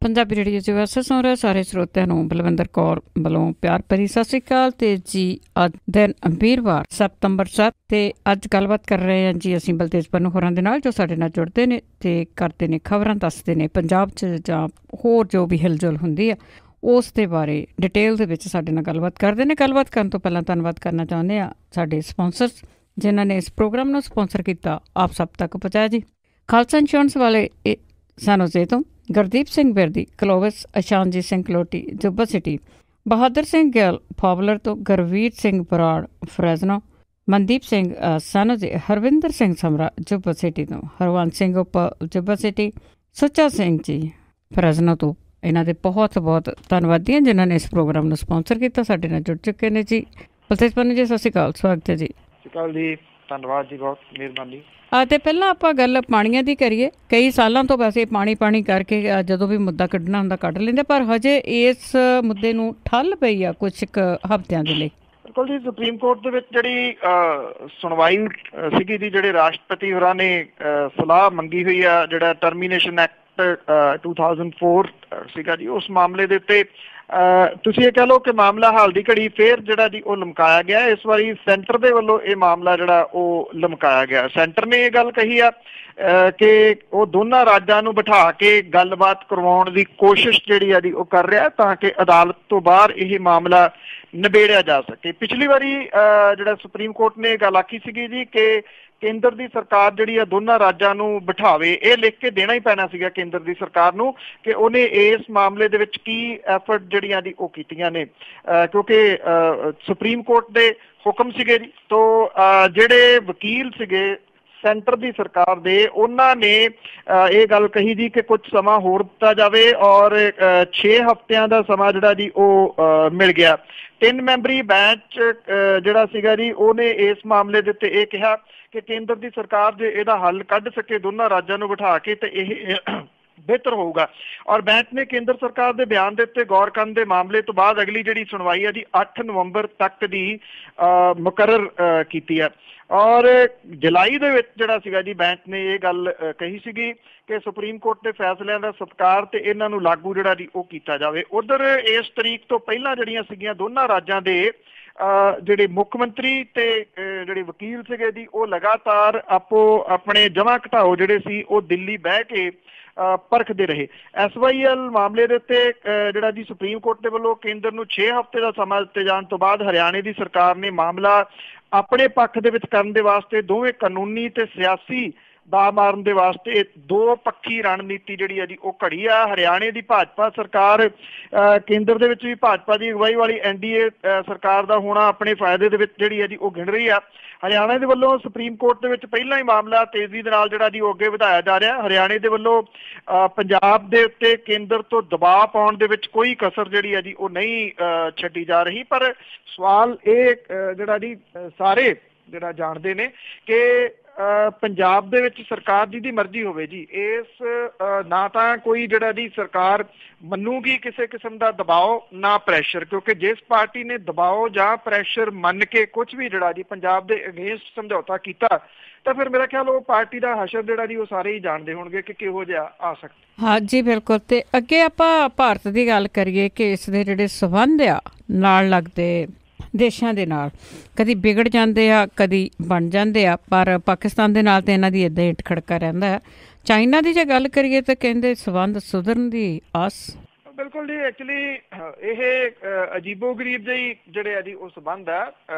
Punjabi radio च वैसे सुन रहे सारे श्रोतिਆਂ ਨੂੰ ਬਲਵਿੰਦਰ ਕੌਰ ਵੱਲੋਂ ਪਿਆਰ ਭਰੀ ਸਤਿ ਸ਼੍ਰੀ ਅਕਾਲ। ਤੇ ਜੀ ਅੱਜ ਦਿਨ ਵੀਰਵਾਰ ਸਤੰਬਰ 7 ਤੇ ਅੱਜ ਗੱਲਬਾਤ ਕਰ ਰਹੇ ਹਾਂ ਜੀ ਅਸੀਂ ਬਲਤੇਜ ਪੰਨੂ ਹੋਰਾਂ ਦੇ ਨਾਲ, ਜੋ ਸਾਡੇ ਨਾਲ ਜੁੜਦੇ ਨੇ ਤੇ ਕਰਦੇ ਨੇ ਖਬਰਾਂ, ਦੱਸਦੇ ਨੇ ਪੰਜਾਬ 'ਚ ਜਾਂ ਹੋਰ ਜੋ ਵੀ ਹਿਲਜੁਲ ਹੁੰਦੀ ਆ ਉਸ ਦੇ ਬਾਰੇ ਡਿਟੇਲ ਦੇ ਵਿੱਚ ਸਾਡੇ ਨਾਲ ਗੱਲਬਾਤ ਕਰਦੇ ਨੇ। ਗੱਲਬਾਤ ਕਰਨ ਤੋਂ ਪਹਿਲਾਂ ਧੰਨਵਾਦ ਕਰਨਾ ਚਾਹੁੰਦੇ ਹਾਂ ਸਾਡੇ ਸਪੋਂਸਰਸ ਜਿਨ੍ਹਾਂ ਨੇ ਇਸ ਪ੍ਰੋਗਰਾਮ ਨੂੰ ਸਪੋਂਸਰ ਕੀਤਾ, ਆਪ ਸਭ ਤੱਕ ਪਹੁੰਚਾਇਆ ਜੀ। ਖਾਲਸਾ ਇੰਸ਼ੋਰੈਂਸ ਵਾਲੇ ਸਾਨੂੰ ਸੇ ਤੋਂ ਗੁਰਦੀਪ ਸਿੰਘ ਬਿਰਦੀ, ਕਲੋਵਿਸ ਅਸ਼ਾਨਜੀਤ ਸਿੰਘ ਕਲੋਟੀ ਜੁੱਬਾ ਸਿਟੀ, ਬਹਾਦਰ ਸਿੰਘ ਗਿੱਲ ਫਾਬਲਰ ਤੋਂ, ਗੁਰਵੀਰ ਸਿੰਘ ਬਰਾੜ ਫਰੈਜ਼ਨੋ, ਮਨਦੀਪ ਸਿੰਘ ਸਾਨੋਜੇ, ਹਰਵਿੰਦਰ ਸਿੰਘ ਸਮਰਾ ਜੁੱਬਾ ਸਿਟੀ ਤੋਂ, ਹਰਵੰਤ ਸਿੰਘ ਉਪ ਜੁੱਬਾ ਸਿਟੀ, ਸੁੱਚਾ ਸਿੰਘ ਜੀ ਫਰੈਜ਼ਨੋ ਤੋਂ। ਇਹਨਾਂ ਦੇ ਬਹੁਤ ਬਹੁਤ ਧੰਨਵਾਦੀ ਹਾਂ ਜਿਨ੍ਹਾਂ ਨੇ ਇਸ ਪ੍ਰੋਗਰਾਮ ਨੂੰ ਸਪੋਂਸਰ ਕੀਤਾ, ਸਾਡੇ ਨਾਲ ਜੁੜ ਚੁੱਕੇ ਨੇ ਜੀ। ਬਲਤੇਜ ਪੰਨੂ ਜੀ, ਸਤਿ ਸ਼੍ਰੀ ਅਕਾਲ, ਸਵਾਗਤ ਹੈ ਜੀ। ਸਤਿ ਸ਼੍ਰੀ ਅਕਾਲ ਜੀ, ਧੰਨਵਾਦ ਜੀ, ਬਹੁਤ ਮਿਹਰਬਾਨੀ। ਅਤੇ ਪਹਿਲਾਂ ਆਪਾਂ ਗੱਲ ਪਾਣੀਆਂ ਦੀ ਕਰੀਏ। ਕਈ ਸਾਲਾਂ ਤੋਂ ਵੈਸੇ ਪਾਣੀ ਕਰਕੇ ਜਦੋਂ ਵੀ ਮੁੱਦਾ ਕੱਢਣਾ ਹੁੰਦਾ ਕੱਢ ਲੈਂਦੇ, ਪਰ ਹਜੇ ਇਸ ਮੁੱਦੇ ਨੂੰ ਠੱਲ ਪਈ ਆ ਕੁਛ ਕੁ ਹਫ਼ਤਿਆਂ ਦੇ ਲਈ। ਬਿਲਕੁਲ ਜੀ, ਸੁਪਰੀਮ ਕੋਰਟ ਦੇ ਵਿੱਚ ਜਿਹੜੀ ਸੁਣਵਾਈ ਸੀਗੀ ਜੀ, ਜਿਹੜੇ ਰਾਸ਼ਟਰਪਤੀ ਹੋਰਾਂ ਨੇ ਸਲਾਹ ਮੰਗੀ ਹੋਈ ਆ, ਜਿਹੜਾ ਟਰਮੀਨੇਸ਼ਨ ਐਕਟ 2004 ਸੀਗਾ ਜੀ, ਉਸ ਮਾਮਲੇ ਦੇ ਉੱਤੇ ਤੁਸੀਂ ਇਹ ਕਹਿ ਲਓ ਕਿ ਮਾਮਲਾ ਹਾਲ ਦੀ ਘੜੀ ਫੇਰ ਜਿਹੜਾ ਜੀ ਉਹ ਲਮਕਾਇਆ ਗਿਆ। ਇਸ ਵਾਰੀ ਸੈਂਟਰ ਦੇ ਵੱਲੋਂ ਇਹ ਮਾਮਲਾ ਜਿਹੜਾ ਉਹ ਲਮਕਾਇਆ ਗਿਆ। ਸੈਂਟਰ ਨੇ ਇਹ ਗੱਲ ਕਹੀ ਆ ਕਿ ਉਹ ਦੋਨਾਂ ਰਾਜਾਂ ਨੂੰ ਬਿਠਾ ਕੇ ਗੱਲਬਾਤ ਕਰਵਾਉਣ ਦੀ ਕੋਸ਼ਿਸ਼ ਜਿਹੜੀ ਆ ਜੀ ਉਹ ਕਰ ਰਿਹਾ, ਤਾਂ ਕਿ ਅਦਾਲਤ ਤੋਂ ਬਾਹਰ ਇਹ ਮਾਮਲਾ ਨਿਬੇੜਿਆ ਜਾ ਸਕੇ। ਪਿਛਲੀ ਵਾਰੀ ਜਿਹੜਾ ਸੁਪਰੀਮ ਕੋਰਟ ਨੇ ਇਹ ਗੱਲ ਆਖੀ ਸੀਗੀ ਜੀ ਕਿ ਕੇਂਦਰ ਦੀ ਸਰਕਾਰ ਜਿਹੜੀ ਆ ਦੋਨਾਂ ਰਾਜਾਂ ਨੂੰ ਬਿਠਾਵੇ। ਇਹ ਲਿਖ ਕੇ ਦੇਣਾ ਹੀ ਪੈਣਾ ਸੀਗਾ ਕੇਂਦਰ ਦੀ ਸਰਕਾਰ ਨੂੰ ਕਿ ਉਹਨੇ ਇਸ ਮਾਮਲੇ ਦੇ ਵਿੱਚ ਕੀ ਐਫਰਟ ਜਿਹੜੀਆਂ ਦੀ ਉਹ ਕੀਤੀਆਂ ਨੇ, ਕਿਉਂਕਿ ਸੁਪਰੀਮ ਕੋਰਟ ਦੇ ਹੁਕਮ ਸੀਗੇ ਜੀ। ਤੋਂ ਜਿਹੜੇ ਵਕੀਲ ਸੀਗੇ ਸੈਂਟਰ ਦੀ ਸਰਕਾਰ ਦੇ, ਉਹਨਾਂ ਨੇ ਇਹ ਗੱਲ ਕਹੀ ਜੀ ਕਿ ਕੁਝ ਸਮਾਂ ਹੋਰ ਦਿੱਤਾ ਜਾਵੇ, ਔਰ 6 ਹਫ਼ਤਿਆਂ ਦਾ ਸਮਾਂ ਜਿਹੜਾ ਜੀ ਉਹ ਮਿਲ ਗਿਆ। 3 ਮੈਂਬਰੀ ਬੈਂਚ ਜਿਹੜਾ ਸੀਗਾ ਜੀ, ਉਹਨੇ ਇਸ ਮਾਮਲੇ ਦੇ ਉੱਤੇ ਇਹ ਕਿਹਾ ਕਿ ਕੇਂਦਰ ਦੀ ਸਰਕਾਰ ਜੇ ਇਹਦਾ ਹੱਲ ਕੱਢ ਸਕੇ ਦੋਨਾਂ ਰਾਜਾਂ ਨੂੰ ਬਿਠਾ ਕੇ ਤੇ ਇਹ ਬਿਹਤਰ ਹੋਊਗਾ। ਔਰ ਬੈਂਚ ਨੇ ਕੇਂਦਰ ਸਰਕਾਰ ਦੇ ਬਿਆਨ ਦੇ ਉੱਤੇ ਗੌਰ ਕਰਨ ਦੇ ਮਾਮਲੇ ਤੋਂ ਬਾਅਦ ਅਗਲੀ ਜਿਹੜੀ ਸੁਣਵਾਈ ਹੈ ਜੀ 8 ਨਵੰਬਰ ਤੱਕ ਦੀ ਮੁਕਰਰ ਕੀਤੀ ਹੈ। ਔਰ ਜੁਲਾਈ ਦੇ ਵਿੱਚ ਜਿਹੜਾ ਸੀਗਾ ਜੀ ਬੈਂਚ ਨੇ ਇਹ ਗੱਲ ਕਹੀ ਸੀਗੀ ਕਿ ਸੁਪਰੀਮ ਕੋਰਟ ਦੇ ਫੈਸਲਿਆਂ ਦਾ ਸਤਿਕਾਰ ਤੇ ਇਹਨਾਂ ਨੂੰ ਲਾਗੂ ਜਿਹੜਾ ਜੀ ਉਹ ਕੀਤਾ ਜਾਵੇ। ਉਧਰ ਇਸ ਤਰੀਕ ਤੋਂ ਪਹਿਲਾਂ ਜਿਹੜੀਆਂ ਸੀਗੀਆਂ ਦੋਨਾਂ ਰਾਜਾਂ ਦੇ ਜਿਹੜੇ ਮੁੱਖ ਮੰਤਰੀ ਤੇ ਜਿਹੜੇ ਵਕੀਲ ਸੀਗੇ ਜੀ, ਉਹ ਲਗਾਤਾਰ ਆਪਣੇ ਜਮ੍ਹਾਂ ਘਟਾਓ ਜਿਹੜੇ ਸੀ ਉਹ ਦਿੱਲੀ ਬਹਿ ਕੇ ਪਰਖਦੇ ਰਹੇ। SYL ਮਾਮਲੇ ਦੇ ਉੱਤੇ ਜਿਹੜਾ ਜੀ ਸੁਪਰੀਮ ਕੋਰਟ ਦੇ ਵੱਲੋਂ ਕੇਂਦਰ ਨੂੰ 6 ਹਫ਼ਤੇ ਦਾ ਸਮਾਂ ਦਿੱਤੇ ਜਾਣ ਤੋਂ ਬਾਅਦ ਹਰਿਆਣੇ ਦੀ ਸਰਕਾਰ ਨੇ ਮਾਮਲਾ ਆਪਣੇ ਪੱਖ ਦੇ ਵਿੱਚ ਕਰਨ ਦੇ ਵਾਸਤੇ ਦੋਵੇਂ ਕਾਨੂੰਨੀ ਤੇ ਸਿਆਸੀ ਦਾ ਮਾਰਨ ਦੇ ਵਾਸਤੇ ਦੋ ਪੱਖੀ ਰਣਨੀਤੀ ਜਿਹੜੀ ਹੈ ਜੀ ਉਹ ਘੜੀ ਆ। ਹਰਿਆਣੇ ਦੀ ਭਾਜਪਾ ਸਰਕਾਰ, ਕੇਂਦਰ ਦੇ ਵਿੱਚ ਵੀ ਭਾਜਪਾ ਦੀ ਅਗਵਾਈ ਵਾਲੀ NDA ਸਰਕਾਰ ਦਾ ਹੋਣਾ ਆਪਣੇ ਫਾਇਦੇ ਦੇ ਵਿੱਚ ਜਿਹੜੀ ਹੈ ਜੀ ਉਹ ਗਿਣ ਰਹੀ ਆ। ਹਰਿਆਣਾ ਦੇ ਵੱਲੋਂ ਸੁਪਰੀਮ ਕੋਰਟ ਦੇ ਵਿੱਚ ਪਹਿਲਾਂ ਹੀ ਮਾਮਲਾ ਤੇਜ਼ੀ ਦੇ ਨਾਲ ਜਿਹੜਾ ਜੀ ਉਹ ਅੱਗੇ ਵਧਾਇਆ ਜਾ ਰਿਹਾ। ਹਰਿਆਣੇ ਦੇ ਵੱਲੋਂ ਪੰਜਾਬ ਦੇ ਉੱਤੇ ਕੇਂਦਰ ਤੋਂ ਦਬਾਅ ਪਾਉਣ ਦੇ ਵਿੱਚ ਕੋਈ ਕਸਰ ਜਿਹੜੀ ਹੈ ਜੀ ਉਹ ਨਹੀਂ ਛੱਡੀ ਜਾ ਰਹੀ। ਪਰ ਸਵਾਲ ਇਹ ਜਿਹੜਾ ਜੀ ਸਾਰੇ ਜਿਹੜਾ ਜਾਣਦੇ ਨੇ ਕਿ ਪੰਜਾਬ ਦੇ ਵਿੱਚ ਸਰਕਾਰ ਜਿਹਦੀ ਮਰਜ਼ੀ ਹੋਵੇ ਜੀ, ਇਸ ਨਾ ਤਾਂ ਕੋਈ ਜਿਹੜਾ ਜੀ ਸਰਕਾਰ ਮੰਨੂਗੀ ਕਿਸੇ ਕਿਸਮ ਦਾ ਦਬਾਓ ਨਾ ਪ੍ਰੈਸ਼ਰ, ਕਿਉਂਕਿ ਜਿਸ ਪਾਰਟੀ ਨੇ ਦਬਾਓ ਜਾਂ ਪ੍ਰੈਸ਼ਰ ਮੰਨ ਕੇ ਕੁਝ ਵੀ ਜਿਹੜਾ ਜੀ ਪੰਜਾਬ ਦੇ ਅਗੇਂਸਟ ਸਮਝੌਤਾ ਕੀਤਾ, ਤਾਂ ਫਿਰ ਮੇਰਾ ਖਿਆਲ ਉਹ ਪਾਰਟੀ ਦਾ ਹਸ਼ਰ ਜਿਹੜਾ ਜੀ ਉਹ ਸਾਰੇ ਹੀ ਜਾਣਦੇ ਹੋਣਗੇ ਕਿ ਕਿਹੋ ਜਿਹਾ ਆ ਸਕਦਾ। ਹਾਂ ਜੀ, ਬਿਲਕੁਲ। ਤੇ ਅੱਗੇ ਆਪਾਂ ਭਾਰਤ ਦੀ ਗੱਲ ਕਰੀਏ ਕਿ ਇਸ ਦੇ ਜਿਹੜੇ ਸੰਬੰਧ ਆ ਨਾਲ ਲੱਗਦੇ ਦੇਸ਼ਾਂ ਦੇ ਨਾਲ ਕਦੀ ਵਿਗੜ ਜਾਂਦੇ ਆ, ਕਦੀ ਬਣ ਜਾਂਦੇ ਆ, ਪਰ ਪਾਕਿਸਤਾਨ ਦੇ ਨਾਲ ਤਾਂ ਇਹਨਾਂ ਦੀ ਇੱਦਾਂ ਹੀ ਖੜਕਾ ਰਹਿੰਦਾ ਹੈ। ਚਾਈਨਾ ਦੀ ਜੇ ਗੱਲ ਕਰੀਏ ਤਾਂ ਕਹਿੰਦੇ ਸੰਬੰਧ ਸੁਧਰਨ ਦੀ ਆਸ। ਬਿਲਕੁਲ ਜੀ, ਐਕਚੁਅਲੀ ਇਹ ਅਜੀਬੋ ਗਰੀਬ ਜਿਹੀ ਜਿਹੜੇ ਆ ਜੀ ਉਹ ਸੰਬੰਧ ਆ।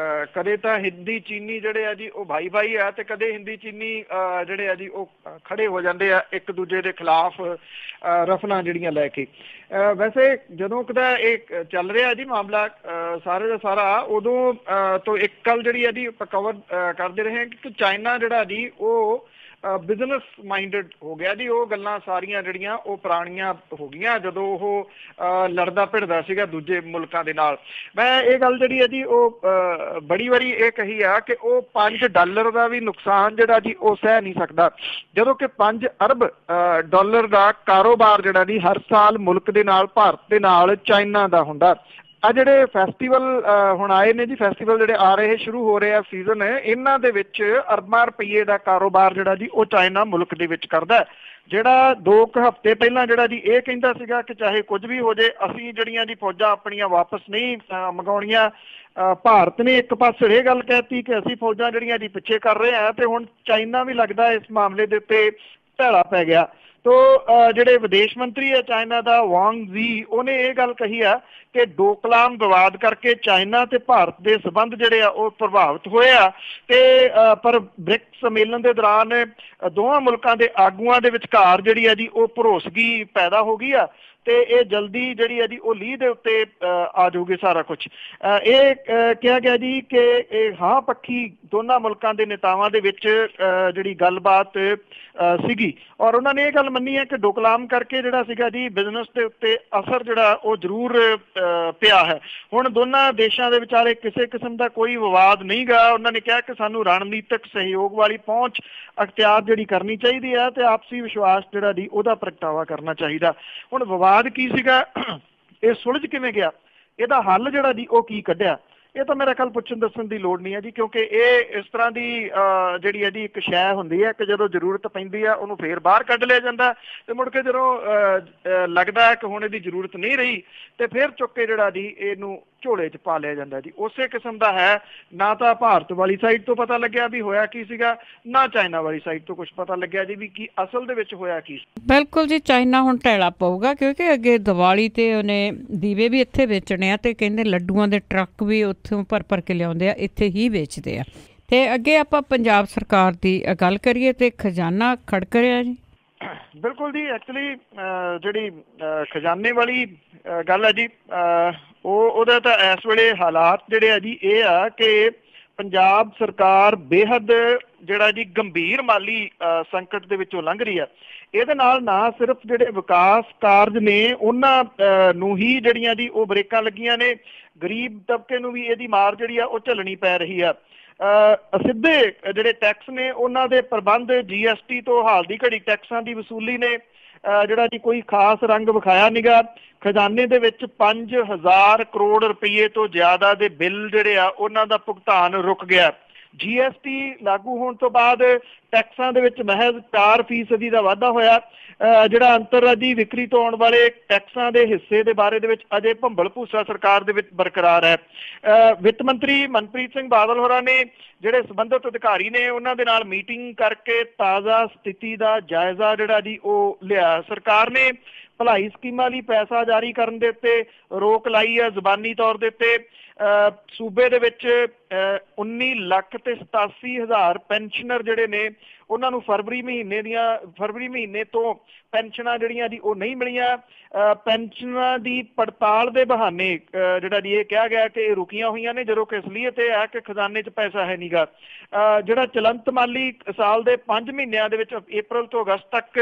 ਕਦੇ ਤਾਂ ਹਿੰਦੀ ਚੀਨੀ ਜਿਹੜੇ ਆ ਜੀ ਉਹ ਭਾਈ ਆ, ਤੇ ਕਦੇ ਹਿੰਦੀ ਚੀਨੀ ਜਿਹੜੇ ਆ ਜੀ ਉਹ ਖੜੇ ਹੋ ਜਾਂਦੇ ਆ ਇੱਕ ਦੂਜੇ ਦੇ ਖਿਲਾਫ ਰਫਲਾਂ ਜਿਹੜੀਆਂ ਲੈ ਕੇ। ਵੈਸੇ ਜਦੋਂ ਕਦਾ ਇਹ ਚੱਲ ਰਿਹਾ ਜੀ ਮਾਮਲਾ ਸਾਰੇ ਦਾ ਸਾਰਾ, ਉਦੋਂ ਤੋਂ ਇੱਕ ਗੱਲ ਜਿਹੜੀ ਆ ਜੀ ਆਪਾਂ ਕਵਰ ਕਰਦੇ ਰਹੇ ਕਿ ਚਾਈਨਾ ਜਿਹੜਾ ਜੀ ਉਹ ਬਿਜ਼ਨਸ ਮਾਈਂਡਡ ਹੋ ਗਿਆ ਜੀ। ਉਹ ਗੱਲਾਂ ਸਾਰੀਆਂ ਜਿਹੜੀਆਂ ਉਹ ਪੁਰਾਣੀਆਂ ਹੋ ਗਈਆਂ ਜਦੋਂ ਉਹ ਲੜਦਾ ਭਿੜਦਾ ਸੀਗਾ ਦੂਜੇ ਮੁਲਕਾਂ ਦੇ ਨਾਲ। ਮੈਂ ਇਹ ਗੱਲ ਜਿਹੜੀ ਹੈ ਜੀ ਉਹ ਬੜੀ ਵਾਰੀ ਇਹ ਕਹੀ ਆ ਕਿ ਉਹ $5 ਦਾ ਵੀ ਨੁਕਸਾਨ ਜਿਹੜਾ ਜੀ ਉਹ ਸਹਿ ਨਹੀਂ ਸਕਦਾ, ਜਦੋਂ ਕਿ 5 ਅਰਬ ਡਾਲਰ ਦਾ ਕਾਰੋਬਾਰ ਜਿਹੜਾ ਜੀ ਹਰ ਸਾਲ ਮੁਲਕ ਦੇ ਨਾਲ, ਭਾਰਤ ਦੇ ਨਾਲ ਚਾਈਨਾ ਦਾ ਹੁੰਦਾ। ਆ ਜਿਹੜੇ ਫੈਸਟੀਵਲ ਹੁਣ ਆਏ ਨੇ ਜੀ, ਫੈਸਟੀਵਲ ਜਿਹੜੇ ਆ ਰਹੇ ਸ਼ੁਰੂ ਹੋ ਰਹੇ ਆ ਸੀਜ਼ਨ, ਇਹਨਾਂ ਦੇ ਵਿੱਚ ਅਰਬਾਂ ਰੁਪਈਏ ਦਾ ਕਾਰੋਬਾਰ ਜਿਹੜਾ ਜੀ ਉਹ ਚਾਈਨਾ ਮੁਲਕ ਦੇ ਵਿੱਚ ਕਰਦਾ। ਜਿਹੜਾ 2 ਹਫ਼ਤੇ ਪਹਿਲਾਂ ਜਿਹੜਾ ਜੀ ਇਹ ਕਹਿੰਦਾ ਸੀਗਾ ਕਿ ਚਾਹੇ ਕੁਝ ਵੀ ਹੋ ਜੇ ਅਸੀਂ ਜਿਹੜੀਆਂ ਜੀ ਫੌਜਾਂ ਆਪਣੀਆਂ ਵਾਪਸ ਨਹੀਂ ਮੰਗਾਉਣੀਆਂ। ਭਾਰਤ ਨੇ ਇੱਕ ਪਾਸੇ ਇਹ ਗੱਲ ਕਹਿਤੀ ਕਿ ਅਸੀਂ ਫੌਜਾਂ ਜਿਹੜੀਆਂ ਜੀ ਪਿੱਛੇ ਕਰ ਰਹੇ ਹਾਂ, ਤੇ ਹੁਣ ਚਾਈਨਾ ਵੀ ਲੱਗਦਾ ਇਸ ਮਾਮਲੇ ਦੇ ਉੱਤੇ ਢੈਲਾ ਪੈ ਗਿਆ। ਤੋ ਜਿਹੜੇ ਵਿਦੇਸ਼ ਮੰਤਰੀ ਹੈ ਚਾਈਨਾ ਦਾ ਵਾਂਗ ਜ਼ੀ, ਉਹਨੇ ਇਹ ਗੱਲ ਕਹੀ ਆ ਕਿ ਡੋਕਲਾਮ ਵਿਵਾਦ ਕਰਕੇ ਚਾਈਨਾ ਤੇ ਭਾਰਤ ਦੇ ਸਬੰਧ ਜਿਹੜੇ ਆ ਉਹ ਪ੍ਰਭਾਵਿਤ ਹੋਏ ਆ, ਤੇ ਪਰ ਬ੍ਰਿਕਸ ਸੰਮੇਲਨ ਦੇ ਦੌਰਾਨ ਦੋਵਾਂ ਮੁਲਕਾਂ ਦੇ ਆਗੂਆਂ ਦੇ ਵਿਚਕਾਰ ਜਿਹੜੀ ਆ ਜੀ ਉਹ ਭਰੋਸਗੀ ਪੈਦਾ ਹੋ ਗਈ ਆ, ਤੇ ਇਹ ਜਲਦੀ ਜਿਹੜੀ ਹੈ ਜੀ ਉਹ ਲੀਹ ਦੇ ਉੱਤੇ ਆ ਜਾਊਗੀ ਸਾਰਾ ਕੁਝ। ਇਹ ਕਿਹਾ ਗਿਆ ਜੀ ਕਿ ਇਹ ਹਾਂ ਪੱਖੀ ਦੋਨਾਂ ਮੁਲਕਾਂ ਦੇ ਨੇਤਾਵਾਂ ਦੇ ਵਿੱਚ ਜਿਹੜੀ ਗੱਲਬਾਤ ਸੀਗੀ, ਔਰ ਉਹਨਾਂ ਨੇ ਇਹ ਗੱਲ ਮੰਨੀ ਹੈ ਕਿ ਡੋਕਲਾਮ ਕਰਕੇ ਜਿਹੜਾ ਸੀਗਾ ਜੀ ਬਿਜ਼ਨਸ ਦੇ ਉੱਤੇ ਅਸਰ ਜਿਹੜਾ ਉਹ ਜ਼ਰੂਰ ਪਿਆ ਹੈ। ਹੁਣ ਦੋਨਾਂ ਦੇਸ਼ਾਂ ਦੇ ਵਿਚਾਲੇ ਕਿਸੇ ਕਿਸਮ ਦਾ ਕੋਈ ਵਿਵਾਦ ਨਹੀਂ ਗਾ। ਉਹਨਾਂ ਨੇ ਕਿਹਾ ਕਿ ਸਾਨੂੰ ਰਣਨੀਤਿਕ ਸਹਿਯੋਗ ਵਾਲੀ ਪਹੁੰਚ ਅਖਤਿਆਰ ਜਿਹੜੀ ਕਰਨੀ ਚਾਹੀਦੀ ਹੈ, ਤੇ ਆਪਸੀ ਵਿਸ਼ਵਾਸ ਜਿਹੜਾ ਜੀ ਉਹਦਾ ਪ੍ਰਗਟਾਵਾ ਕਰਨਾ ਚਾਹੀਦਾ। ਹੁਣ ਵਿਵਾਦ ਕੀ ਸੀਗਾ, ਇਹ ਸੁਲਝ ਕਿਵੇਂ ਗਿਆ, ਇਹਦਾ ਹੱਲ ਜਿਹੜਾ ਜੀ ਉਹ ਕੀ ਕੱਢਿਆ, ਇਹ ਤਾਂ ਮੇਰਾ ਖਿਆਲ ਪੁੱਛਣ ਦੱਸਣ ਦੀ ਲੋੜ ਨਹੀਂ ਹੈ ਜੀ, ਕਿਉਂਕਿ ਇਹ ਇਸ ਤਰ੍ਹਾਂ ਦੀ ਜਿਹੜੀ ਹੈ ਜੀ ਇੱਕ ਸ਼ੈ ਹੁੰਦੀ ਹੈ ਕਿ ਜਦੋਂ ਜ਼ਰੂਰਤ ਪੈਂਦੀ ਆ ਉਹਨੂੰ ਫੇਰ ਬਾਹਰ ਕੱਢ ਲਿਆ ਜਾਂਦਾ, ਤੇ ਮੁੜ ਕੇ ਜਦੋਂ ਲੱਗਦਾ ਹੈ ਕਿ ਹੁਣ ਇਹਦੀ ਜ਼ਰੂਰਤ ਨਹੀਂ ਰਹੀ ਤੇ ਫਿਰ ਚੁੱਕ ਕੇ ਜਿਹੜਾ ਜੀ ਇਹਨੂੰ ਝੋਲੇ 'ਚ ਪਾ ਲਿਆ ਜਾਂਦਾ ਜੀ। ਉਸੇ ਕਿਸਮ ਦਾ ਹੈ, ਨਾ ਤਾਂ ਭਾਰਤ ਵਾਲੀ ਸਾਈਡ ਤੋਂ ਪਤਾ ਲੱਗਿਆ ਵੀ ਹੋਇਆ ਕੀ ਸੀਗਾ, ਨਾ ਚਾਈਨਾ ਵਾਲੀ ਸਾਈਡ ਤੋਂ ਕੁਝ ਪਤਾ ਲੱਗਿਆ ਜੀ ਵੀ ਕੀ ਅਸਲ ਦੇ ਵਿੱਚ ਹੋਇਆ ਕੀ। ਬਿਲਕੁਲ ਜੀ, ਚਾਈਨਾ ਹੁਣ ਢੈਲਾ ਪਊਗਾ ਕਿਉਂਕਿ ਅੱਗੇ ਦੀਵਾਲੀ ਤੇ ਉਹਨੇ ਦੀਵੇ ਵੀ ਇੱਥੇ ਵੇਚਣੇ ਆ, ਤੇ ਕਹਿੰਦੇ ਲੱਡੂਆਂ ਦੇ ਟਰੱਕ ਵੀ ਉੱਥੋਂ ਭਰ ਕੇ ਲਿਆਉਂਦੇ ਆ, ਇੱਥੇ ਹੀ ਵੇਚਦੇ ਆ। ਤੇ ਅੱਗੇ ਆਪਾਂ ਪੰਜਾਬ ਸਰਕਾਰ ਦੀ ਗੱਲ ਕਰੀਏ ਤੇ ਖਜ਼ਾਨਾ ਖੜਕ ਰਿਹਾ ਜੀ। ਬਿਲਕੁਲ ਜੀ, ਐਕਚੁਅਲੀ ਜਿਹੜੀ ਖਜ਼ਾਨੇ ਵਾਲੀ ਗੱਲ ਹੈ ਜੀ, ਉਹਦਾ ਤਾਂ ਇਸ ਵੇਲੇ ਹਾਲਾਤ ਜਿਹੜੇ ਆ ਜੀ ਇਹ ਆ ਕਿ ਪੰਜਾਬ ਸਰਕਾਰ ਬੇਹੱਦ ਜਿਹੜਾ ਜੀ ਗੰਭੀਰ ਮਾਲੀ ਸੰਕਟ ਦੇ ਵਿੱਚੋਂ ਲੰਘ ਰਹੀ ਆ। ਇਹਦੇ ਨਾਲ ਨਾ ਸਿਰਫ ਜਿਹੜੇ ਵਿਕਾਸ ਕਾਰਜ ਨੇ ਉਹਨਾਂ ਨੂੰ ਹੀ ਜਿਹੜੀਆਂ ਜੀ ਉਹ ਬ੍ਰੇਕਾਂ ਲੱਗੀਆਂ ਨੇ, ਗਰੀਬ ਤਬਕੇ ਨੂੰ ਵੀ ਇਹਦੀ ਮਾਰ ਜਿਹੜੀ ਆ ਉਹ ਝੱਲਣੀ ਪੈ ਰਹੀ ਆ। ਸਿੱਧੇ ਜਿਹੜੇ ਟੈਕਸ ਨੇ ਉਹਨਾਂ ਦੇ ਪ੍ਰਬੰਧ, GST ਤੋਂ ਹਾਲ ਦੀ ਘੜੀ ਟੈਕਸਾਂ ਦੀ ਵਸੂਲੀ ਨੇ ਜਿਹੜਾ ਜੀ ਕੋਈ ਖਾਸ ਰੰਗ ਵਿਖਾਇਆ ਨੀਗਾ। ਖਜ਼ਾਨੇ ਦੇ ਵਿੱਚ 5000 ਕਰੋੜ ਰੁਪਈਏ ਤੋਂ ਜ਼ਿਆਦਾ ਦੇ ਬਿੱਲ ਜਿਹੜੇ ਆ ਉਹਨਾਂ ਦਾ ਭੁਗਤਾਨ ਰੁਕ ਗਿਆ। GST ਲਾਗੂ ਹੋਣ ਤੋਂ ਬਾਅਦ ਟੈਕਸਾਂ ਦੇ ਵਿੱਚ ਮਹਿਜ਼ 4% ਦਾ ਵਾਧਾ ਹੋਇਆ। ਜਿਹੜਾ ਅੰਤਰਰਾਜੀ ਵਿਕਰੀ ਤੋਂ ਆਉਣ ਵਾਲੇ ਟੈਕਸਾਂ ਦੇ ਹਿੱਸੇ ਦੇ ਬਾਰੇ ਦੇ ਵਿੱਚ ਅਜੇ ਭੰਬਲ ਭੂਸਾ ਸਰਕਾਰ ਦੇ ਵਿੱਚ ਬਰਕਰਾਰ ਹੈ। ਵਿੱਤ ਮੰਤਰੀ ਮਨਪ੍ਰੀਤ ਸਿੰਘ ਬਾਦਲ ਹੋਰਾਂ ਨੇ ਜਿਹੜੇ ਸੰਬੰਧਿਤ ਅਧਿਕਾਰੀ ਨੇ ਉਹਨਾਂ ਦੇ ਨਾਲ ਮੀਟਿੰਗ ਕਰਕੇ ਤਾਜ਼ਾ ਸਥਿਤੀ ਦਾ ਜਾਇਜ਼ਾ ਜਿਹੜਾ ਜੀ ਉਹ ਲਿਆ। ਸਰਕਾਰ ਨੇ ਭਲਾਈ ਸਕੀਮਾਂ ਲਈ ਪੈਸਾ ਜਾਰੀ ਕਰਨ ਦੇ ਉੱਤੇ ਰੋਕ ਲਾਈ ਹੈ। ਜ਼ਬਾਨੀ ਤੌਰ ਦੇ ਉੱਤੇ ਸੂਬੇ ਦੇ ਵਿੱਚ 19,87,000 ਪੈਨਸ਼ਨਰ ਜਿਹੜੇ ਨੇ ਉਹਨਾਂ ਨੂੰ ਫਰਵਰੀ ਮਹੀਨੇ ਤੋਂ ਪੈਨਸ਼ਨਾਂ ਜਿਹੜੀਆਂ ਜੀ ਉਹ ਨਹੀਂ ਮਿਲੀਆਂ। ਪੈਨਸ਼ਨਾਂ ਦੀ ਪੜਤਾਲ ਦੇ ਬਹਾਨੇ ਜਿਹੜਾ ਜੀ ਇਹ ਕਿਹਾ ਗਿਆ ਕਿ ਇਹ ਰੁਕੀਆਂ ਹੋਈਆਂ ਨੇ, ਜਦੋਂ ਕਿ ਅਸਲੀਅਤ ਇਹ ਹੈ ਕਿ ਖਜ਼ਾਨੇ 'ਚ ਪੈਸਾ ਹੈ ਨੀਗਾ। ਜਿਹੜਾ ਚਲੰਤ ਮਾਲੀ ਸਾਲ ਦੇ 5 ਮਹੀਨਿਆਂ ਦੇ ਵਿੱਚ ਅਪ੍ਰੈਲ ਤੋਂ ਅਗਸਤ ਤੱਕ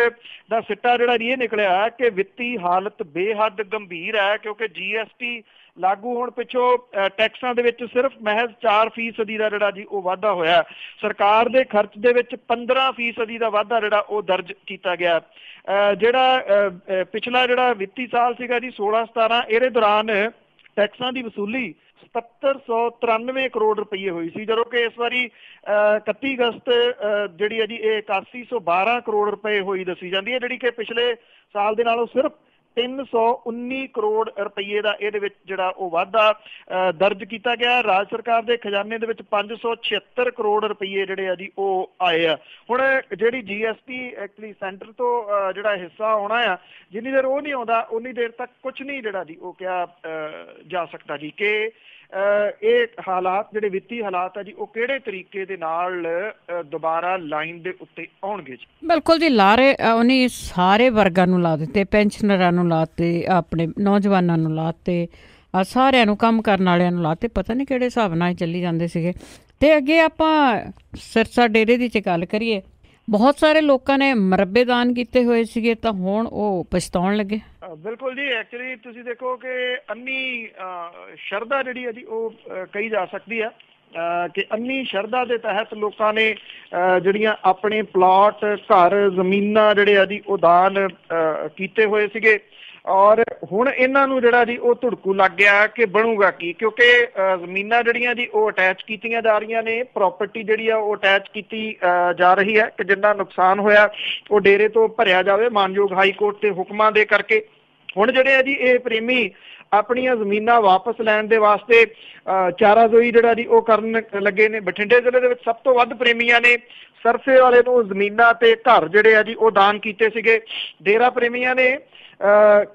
ਦਾ ਸਿੱਟਾ ਜਿਹੜਾ ਜੀ ਇਹ ਨਿਕਲਿਆ ਕਿ ਵਿੱਤੀ ਹਾਲਤ ਬੇਹੱਦ ਗੰਭੀਰ ਹੈ, ਕਿਉਂਕਿ GST ਲਾਗੂ ਹੋਣ ਪਿੱਛੋਂ ਟੈਕਸਾਂ ਦੇ ਵਿੱਚ ਸਿਰਫ ਮਹਿਜ਼ 4% ਦਾ ਜਿਹੜਾ ਜੀ ਉਹ ਵਾਧਾ ਹੋਇਆ। ਸਰਕਾਰ ਦੇ ਖਰਚ ਦੇ ਵਿੱਚ 15% ਦਾ ਵਾਧਾ ਜਿਹੜਾ ਉਹ ਦਰਜ ਕੀਤਾ ਗਿਆ। ਜਿਹੜਾ ਪਿਛਲਾ ਜਿਹੜਾ ਵਿੱਤੀ ਸਾਲ ਸੀਗਾ ਜੀ 16-17, ਇਹਦੇ ਦੌਰਾਨ ਟੈਕਸਾਂ ਦੀ ਵਸੂਲੀ 7793 ਕਰੋੜ ਰੁਪਈਏ ਹੋਈ ਸੀ, ਜਦੋਂ ਕਿ ਇਸ ਵਾਰੀ 31 ਅਗਸਤ ਜਿਹੜੀ ਹੈ ਜੀ ਇਹ 8112 ਕਰੋੜ ਰੁਪਏ ਹੋਈ ਦੱਸੀ ਜਾਂਦੀ ਹੈ, ਜਿਹੜੀ ਕਿ ਪਿਛਲੇ ਸਾਲ ਦੇ ਨਾਲੋਂ ਸਿਰਫ 319 ਕਰੋੜ ਰੁਪਈਏ ਦਾ ਇਹਦੇ ਵਿੱਚ ਜਿਹੜਾ ਉਹ ਵਾਧਾ ਦਰਜ ਕੀਤਾ ਗਿਆ। ਰਾਜ ਸਰਕਾਰ ਦੇ ਖਜ਼ਾਨੇ ਦੇ ਵਿੱਚ 576 ਕਰੋੜ ਰੁਪਈਏ ਜਿਹੜੇ ਆ ਜੀ ਉਹ ਆਏ ਆ। ਹੁਣ ਜਿਹੜੀ GST ਐਕਚੁਅਲੀ ਸੈਂਟਰ ਤੋਂ ਜਿਹੜਾ ਹਿੱਸਾ ਆਉਣਾ ਆ, ਜਿੰਨੀ ਦੇਰ ਉਹ ਨਹੀਂ ਆਉਂਦਾ ਉਨੀ ਦੇਰ ਤੱਕ ਕੁਝ ਨਹੀਂ ਜਿਹੜਾ ਜੀ ਉਹ ਕਿਹਾ ਜਾ ਸਕਦਾ ਜੀ ਕਿ ਇਹ ਹਾਲਾਤ ਜਿਹੜੇ ਵਿੱਤੀ ਹਾਲਾਤ ਆ ਜੀ ਉਹ ਕਿਹੜੇ ਤਰੀਕੇ ਦੇ ਨਾਲ ਦੁਬਾਰਾ ਲਾਈਨ ਦੇ ਉੱਤੇ ਆਉਣਗੇ ਜੀ। ਬਿਲਕੁਲ ਜੀ, ਲਾਰੇ ਉਹਨੇ ਸਾਰੇ ਵਰਗਾਂ ਨੂੰ ਲਾ ਦਿੱਤੇ, ਪੈਨਸ਼ਨਰਾਂ ਨੂੰ ਲਾਤੇ, ਆਪਣੇ ਨੌਜਵਾਨਾਂ ਨੂੰ ਲਾਤੇ, ਸਾਰਿਆਂ ਨੂੰ, ਕੰਮ ਕਰਨ ਵਾਲਿਆਂ ਨੂੰ ਲਾਤੇ, ਪਤਾ ਨਹੀਂ ਕਿਹੜੇ ਹਿਸਾਬ ਨਾਲ ਚੱਲੀ ਜਾਂਦੇ ਸੀਗੇ। ਤੇ ਅੱਗੇ ਆਪਾਂ ਸਿਰਸਾ ਡੇਰੇ ਦੀ ਗੱਲ ਕਰੀਏ, ਬਹੁਤ ਸਾਰੇ ਲੋਕਾਂ ਨੇ ਮਰੱਬੇ ਦਾਨ ਕੀਤੇ ਹੋਏ ਸੀਗੇ ਤਾਂ ਹੁਣ ਉਹ ਪਛਤਾਉਣ ਲੱਗੇ। ਬਿਲਕੁਲ ਜੀ, ਐਕਚੁਅਲੀ ਤੁਸੀਂ ਦੇਖੋ ਕਿ ਅੰਨੀ ਸ਼ਰਧਾ ਜਿਹੜੀ ਹੈ ਜੀ ਉਹ ਕਹੀ ਜਾ ਸਕਦੀ ਹੈ ਕਿ ਅੰਨੀ ਸ਼ਰਧਾ ਦੇ ਤਹਿਤ ਲੋਕਾਂ ਨੇ ਜਿਹੜੀਆਂ ਆਪਣੇ ਪਲਾਟ, ਘਰ, ਜ਼ਮੀਨਾਂ ਜਿਹੜੇ ਆ ਜੀ ਉਹ ਦਾਨ ਕੀਤੇ ਹੋਏ ਸੀਗੇ। ਔਰ ਹੁਣ ਇਹਨਾਂ ਨੂੰ ਜਿਹੜਾ ਜੀ ਉਹ ਧੁੜਕੂ ਲੱਗ ਗਿਆ ਕਿ ਬਣੂਗਾ ਕੀ, ਕਿਉਂਕਿ ਜ਼ਮੀਨਾਂ ਜਿਹੜੀਆਂ ਜੀ ਉਹ ਅਟੈਚ ਕੀਤੀਆਂ ਜਾ ਰਹੀਆਂ ਨੇ, ਪ੍ਰਾਪਰਟੀ ਜਿਹੜੀ ਆ ਉਹ ਅਟੈਚ ਕੀਤੀ ਜਾ ਰਹੀ ਹੈ ਕਿ ਜਿੰਨਾ ਨੁਕਸਾਨ ਹੋਇਆ ਉਹ ਡੇਰੇ ਤੋਂ ਭਰਿਆ ਜਾਵੇ ਮਾਨਯੋਗ ਹਾਈ ਕੋਰਟ ਦੇ ਹੁਕਮਾਂ ਦੇ ਕਰਕੇ। ਹੁਣ ਜਿਹੜੇ ਆ ਜੀ ਇਹ ਪ੍ਰੇਮੀ ਆਪਣੀਆਂ ਜ਼ਮੀਨਾਂ ਵਾਪਸ ਲੈਣ ਦੇ ਵਾਸਤੇ ਚਾਰਾਜ਼ੋਈ ਜਿਹੜਾ ਜੀ ਉਹ ਕਰਨ ਲੱਗੇ ਨੇ। ਬਠਿੰਡੇ ਜ਼ਿਲ੍ਹੇ ਦੇ ਵਿੱਚ ਸਭ ਤੋਂ ਵੱਧ ਪ੍ਰੇਮੀਆਂ ਨੇ ਸਰਸੇ ਵਾਲੇ ਨੂੰ ਜ਼ਮੀਨਾਂ ਤੇ ਘਰ ਜਿਹੜੇ ਆ ਜੀ ਉਹ ਦਾਨ ਕੀਤੇ ਸੀਗੇ। ਡੇਰਾ ਪ੍ਰੇਮੀਆਂ ਨੇ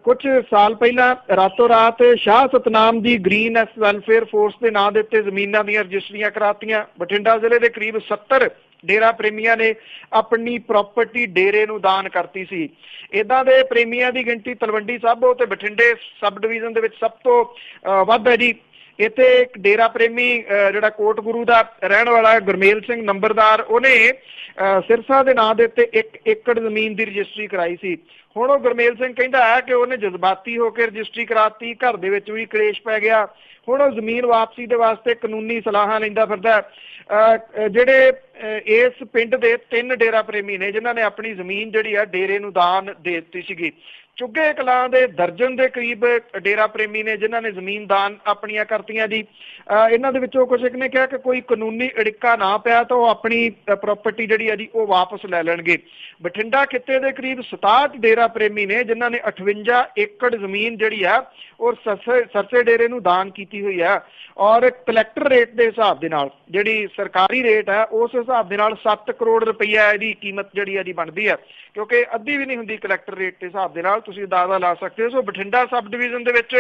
ਕੁਝ ਸਾਲ ਪਹਿਲਾਂ ਰਾਤੋਂ ਰਾਤ ਸ਼ਾਹ ਸਤਨਾਮ ਦੀ ਗ੍ਰੀਨ ਐਸ ਵੈਲਫੇਅਰ ਫੋਰਸ ਦੇ ਨਾਂ ਦੇ ਉੱਤੇ ਜ਼ਮੀਨਾਂ ਦੀਆਂ ਰਜਿਸਟਰੀਆਂ ਕਰਾਤੀਆਂ। ਬਠਿੰਡਾ ਜ਼ਿਲ੍ਹੇ ਦੇ ਕਰੀਬ 70 ਡੇਰਾ ਪ੍ਰੇਮੀਆਂ ਨੇ ਆਪਣੀ ਪ੍ਰਾਪਰਟੀ ਡੇਰੇ ਨੂੰ ਦਾਨ ਕਰਤੀ ਸੀ। ਇਦਾਂ ਦੇ ਪ੍ਰੇਮੀਆਂ ਦੀ ਗਿਣਤੀ ਤਲਵੰਡੀ ਸਾਬੋ ਤੇ ਬਠਿੰਡੇ ਸਬ ਡਿਵੀਜ਼ਨ ਦੇ ਵਿੱਚ ਸਭ ਤੋਂ ਵੱਧ ਹੈ ਜੀ। ਇੱਥੇ ਇੱਕ ਡੇਰਾ ਪ੍ਰੇਮੀ ਜਿਹੜਾ ਕੋਟ ਗੁਰੂ ਦਾ ਰਹਿਣ ਵਾਲਾ ਗੁਰਮੇਲ ਸਿੰਘ ਨੰਬਰਦਾਰ, ਉਹਨੇ ਸਿਰਸਾ ਦੇ ਨਾਂ ਦੇ ਉੱਤੇ 1 ਏਕੜ ਜ਼ਮੀਨ ਦੀ ਰਜਿਸਟਰੀ ਕਰਾਈ ਸੀ। ਹੁਣ ਉਹ ਗੁਰਮੇਲ ਸਿੰਘ ਕਹਿੰਦਾ ਹੈ ਕਿ ਉਹਨੇ ਜਜ਼ਬਾਤੀ ਹੋ ਕੇ ਰਜਿਸਟਰੀ ਕਰਾਤੀ, ਘਰ ਦੇ ਵਿੱਚ ਵੀ ਕਲੇਸ਼ ਪੈ ਗਿਆ। ਹੁਣ ਉਹ ਜ਼ਮੀਨ ਵਾਪਸੀ ਦੇ ਵਾਸਤੇ ਕਾਨੂੰਨੀ ਸਲਾਹਾਂ ਲੈਂਦਾ ਫਿਰਦਾ। ਜਿਹੜੇ ਇਸ ਪਿੰਡ ਦੇ 3 ਡੇਰਾ ਪ੍ਰੇਮੀ ਨੇ ਜਿਨ੍ਹਾਂ ਨੇ ਆਪਣੀ ਜ਼ਮੀਨ ਜਿਹੜੀ ਆ ਡੇਰੇ ਨੂੰ ਦਾਨ ਦੇ ਦਿੱਤੀ ਸੀਗੀ। ਚੁੱਗੇ ਕਲਾਂ ਦੇ ਦਰਜਨ ਦੇ ਕਰੀਬ ਡੇਰਾ ਪ੍ਰੇਮੀ ਨੇ ਜਿਨ੍ਹਾਂ ਨੇ ਜ਼ਮੀਨ ਦਾਨ ਆਪਣੀਆਂ ਕਰਤੀਆਂ ਜੀ। ਇਹਨਾਂ ਦੇ ਵਿੱਚੋਂ ਕੁਝ ਇੱਕ ਨੇ ਕਿਹਾ ਕਿ ਕੋਈ ਕਾਨੂੰਨੀ ਅੜਿੱਕਾ ਨਾ ਪਿਆ ਤਾਂ ਉਹ ਆਪਣੀ ਪ੍ਰਾਪਰਟੀ ਜਿਹੜੀ ਆ ਜੀ ਉਹ ਵਾਪਸ ਲੈ ਲੈਣਗੇ। ਬਠਿੰਡਾ ਖਿੱਤੇ ਦੇ ਕਰੀਬ 67 ਡੇਰਾ ਪ੍ਰੇਮੀ ਨੇ ਜਿਨ੍ਹਾਂ ਨੇ 58 ਏਕੜ ਜ਼ਮੀਨ ਜਿਹੜੀ ਆ ਉਹ ਸਰਸੇ ਡੇਰੇ ਨੂੰ ਦਾਨ ਕੀਤੀ ਹੋਈ ਹੈ। ਔਰ ਕਲੈਕਟਰ ਰੇਟ ਦੇ ਹਿਸਾਬ ਦੇ ਨਾਲ ਜਿਹੜੀ ਸਰਕਾਰੀ ਰੇਟ ਹੈ ਉਸ ਹਿਸਾਬ ਦੇ ਨਾਲ 7 ਕਰੋੜ ਰੁਪਈਆ ਇਹਦੀ ਕੀਮਤ ਜਿਹੜੀ ਆ ਜੀ ਬਣਦੀ ਹੈ, ਕਿਉਂਕਿ ਅੱਧੀ ਵੀ ਨਹੀਂ ਹੁੰਦੀ ਕਲੈਕਟਰ ਰੇਟ ਦੇ ਹਿਸਾਬ ਦੇ ਨਾਲ, ਤੁਸੀਂ ਅੰਦਾਜ਼ਾ ਲਾ ਸਕਦੇ ਹੋ। ਸੋ ਬਠਿੰਡਾ ਸਬ ਡਿਵੀਜ਼ਨ ਦੇ ਵਿੱਚ